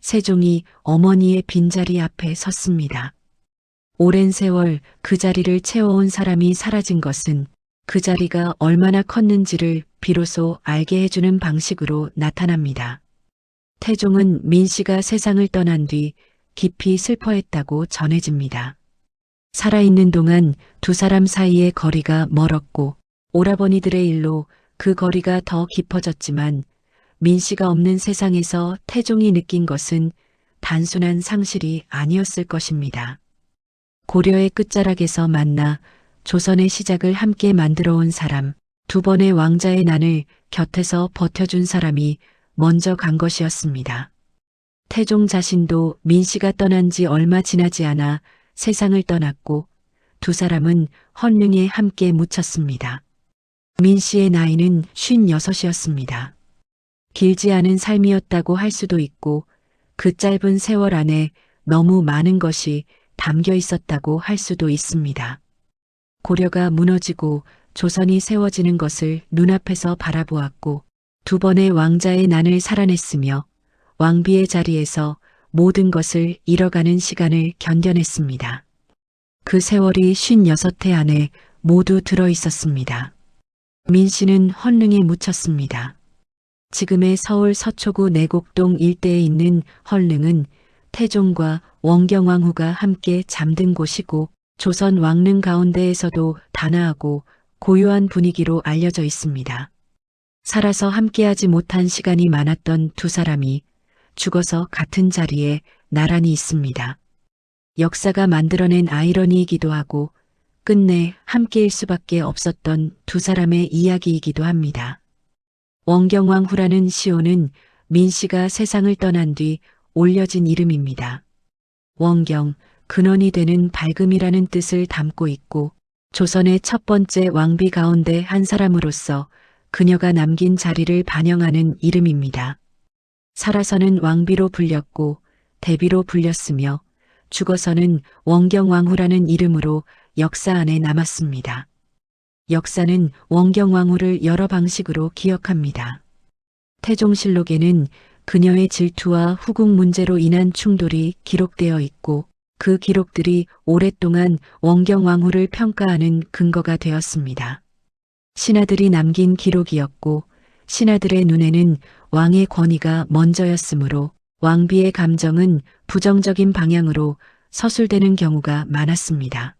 세종이 어머니의 빈자리 앞에 섰습니다. 오랜 세월 그 자리를 채워온 사람이 사라진 것은 그 자리가 얼마나 컸는지를 비로소 알게 해주는 방식으로 나타납니다. 태종은 민 씨가 세상을 떠난 뒤 깊이 슬퍼했다고 전해집니다. 살아있는 동안 두 사람 사이의 거리가 멀었고 오라버니들의 일로 그 거리가 더 깊어졌지만 민 씨가 없는 세상에서 태종이 느낀 것은 단순한 상실이 아니었을 것입니다. 고려의 끝자락에서 만나 조선의 시작을 함께 만들어 온 사람, 두 번의 왕자의 난을 곁에서 버텨준 사람이 먼저 간 것이었습니다. 태종 자신도 민 씨가 떠난 지 얼마 지나지 않아 세상을 떠났고 두 사람은 헌릉에 함께 묻혔습니다. 민 씨의 나이는 56이었습니다. 길지 않은 삶이었다고 할 수도 있고 그 짧은 세월 안에 너무 많은 것이 담겨 있었다고 할 수도 있습니다. 고려가 무너지고 조선이 세워지는 것을 눈앞에서 바라보았고 두 번의 왕자의 난을 살아냈으며 왕비의 자리에서 모든 것을 잃어가는 시간을 견뎌냈습니다. 그 세월이 56해 안에 모두 들어 있었습니다. 민 씨는 헌릉에 묻혔습니다. 지금의 서울 서초구 내곡동 일대에 있는 헌릉은 태종과 원경왕후가 함께 잠든 곳이고 조선 왕릉 가운데에서도 단아하고 고요한 분위기로 알려져 있습니다. 살아서 함께하지 못한 시간이 많았던 두 사람이 죽어서 같은 자리에 나란히 있습니다. 역사가 만들어낸 아이러니이기도 하고 끝내 함께일 수밖에 없었던 두 사람의 이야기이기도 합니다. 원경왕후라는 시호는 민씨가 세상을 떠난 뒤 올려진 이름입니다. 원경, 근원이 되는 밝음이라는 뜻을 담고 있고 조선의 첫 번째 왕비 가운데 한 사람으로서 그녀가 남긴 자리를 반영하는 이름입니다. 살아서는 왕비로 불렸고 대비로 불렸으며 죽어서는 원경왕후라는 이름으로 역사 안에 남았습니다. 역사는 원경왕후를 여러 방식으로 기억합니다. 태종실록에는 그녀의 질투와 후궁 문제로 인한 충돌이 기록되어 있고 그 기록들이 오랫동안 원경왕후를 평가하는 근거가 되었습니다. 신하들이 남긴 기록이었고 신하들의 눈에는 왕의 권위가 먼저였으므로 왕비의 감정은 부정적인 방향으로 서술되는 경우가 많았습니다.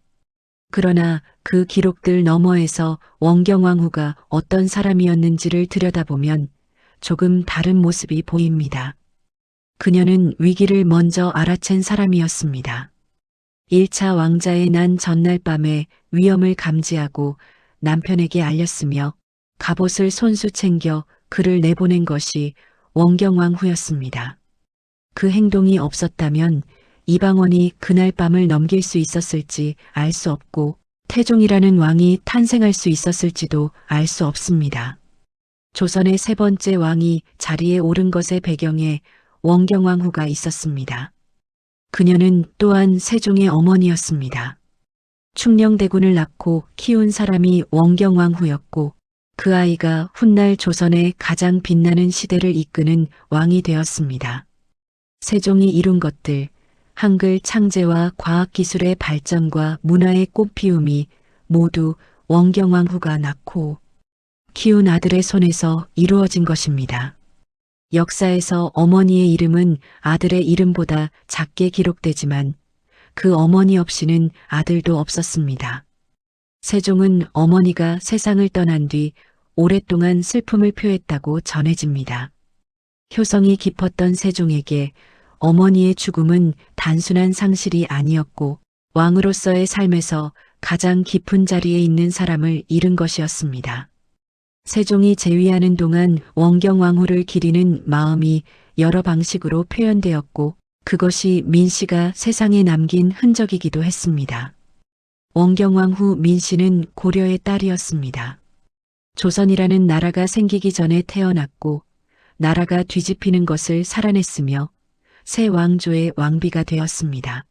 그러나 그 기록들 너머에서 원경왕후가 어떤 사람이었는지를 들여다보면 조금 다른 모습이 보입니다. 그녀는 위기를 먼저 알아챈 사람이었습니다. 1차 왕자의 난 전날 밤에 위험을 감지하고 남편에게 알렸으며 갑옷을 손수 챙겨 그를 내보낸 것이 원경왕후였습니다. 그 행동이 없었다면 이방원이 그날 밤을 넘길 수 있었을지 알 수 없고 태종이라는 왕이 탄생할 수 있었을지도 알 수 없습니다. 조선의 세 번째 왕이 자리에 오른 것의 배경에 원경왕후가 있었습니다. 그녀는 또한 세종의 어머니였습니다. 충녕대군을 낳고 키운 사람이 원경왕후였고 그 아이가 훗날 조선의 가장 빛나는 시대를 이끄는 왕이 되었습니다. 세종이 이룬 것들, 한글 창제와 과학기술의 발전과 문화의 꽃피움이 모두 원경왕후가 낳고 키운 아들의 손에서 이루어진 것입니다. 역사에서 어머니의 이름은 아들의 이름보다 작게 기록되지만 그 어머니 없이는 아들도 없었습니다. 세종은 어머니가 세상을 떠난 뒤 오랫동안 슬픔을 표했다고 전해집니다. 효성이 깊었던 세종에게 어머니의 죽음은 단순한 상실이 아니었고 왕으로서의 삶에서 가장 깊은 자리에 있는 사람을 잃은 것이었습니다. 세종이 재위하는 동안 원경왕후를 기리는 마음이 여러 방식으로 표현되었고 그것이 민씨가 세상에 남긴 흔적이기도 했습니다. 원경왕후 민씨는 고려의 딸이었습니다. 조선이라는 나라가 생기기 전에 태어났고 나라가 뒤집히는 것을 살아냈으며 새 왕조의 왕비가 되었습니다.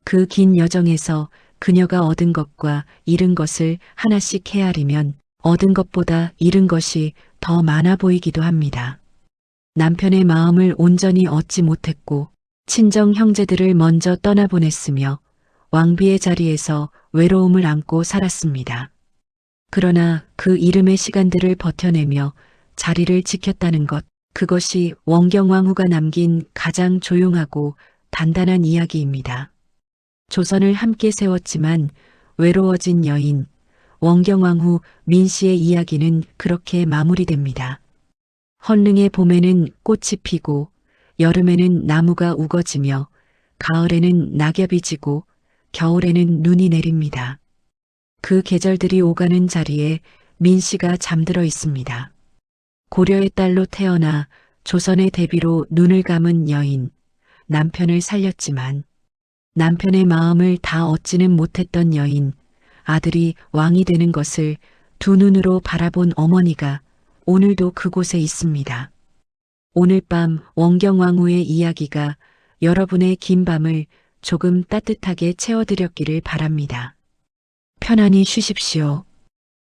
그 긴 여정에서 그녀가 얻은 것과 잃은 것을 하나씩 헤아리면 얻은 것보다 잃은 것이 더 많아 보이기도 합니다. 남편의 마음을 온전히 얻지 못했고 친정 형제들을 먼저 떠나보냈으며 왕비의 자리에서 외로움을 안고 살았습니다. 그러나 그 이름의 시간들을 버텨내며 자리를 지켰다는 것, 그것이 원경왕후가 남긴 가장 조용하고 단단한 이야기입니다. 조선을 함께 세웠지만 외로워진 여인, 원경왕후 민씨의 이야기는 그렇게 마무리됩니다. 헌릉의 봄에는 꽃이 피고 여름에는 나무가 우거지며 가을에는 낙엽이 지고 겨울에는 눈이 내립니다. 그 계절들이 오가는 자리에 민씨가 잠들어 있습니다. 고려의 딸로 태어나 조선의 대비로 눈을 감은 여인, 남편을 살렸지만 남편의 마음을 다 얻지는 못했던 여인, 아들이 왕이 되는 것을 두 눈으로 바라본 어머니가 오늘도 그곳에 있습니다. 오늘 밤 원경왕후의 이야기가 여러분의 긴 밤을 조금 따뜻하게 채워드렸기를 바랍니다. 편안히 쉬십시오.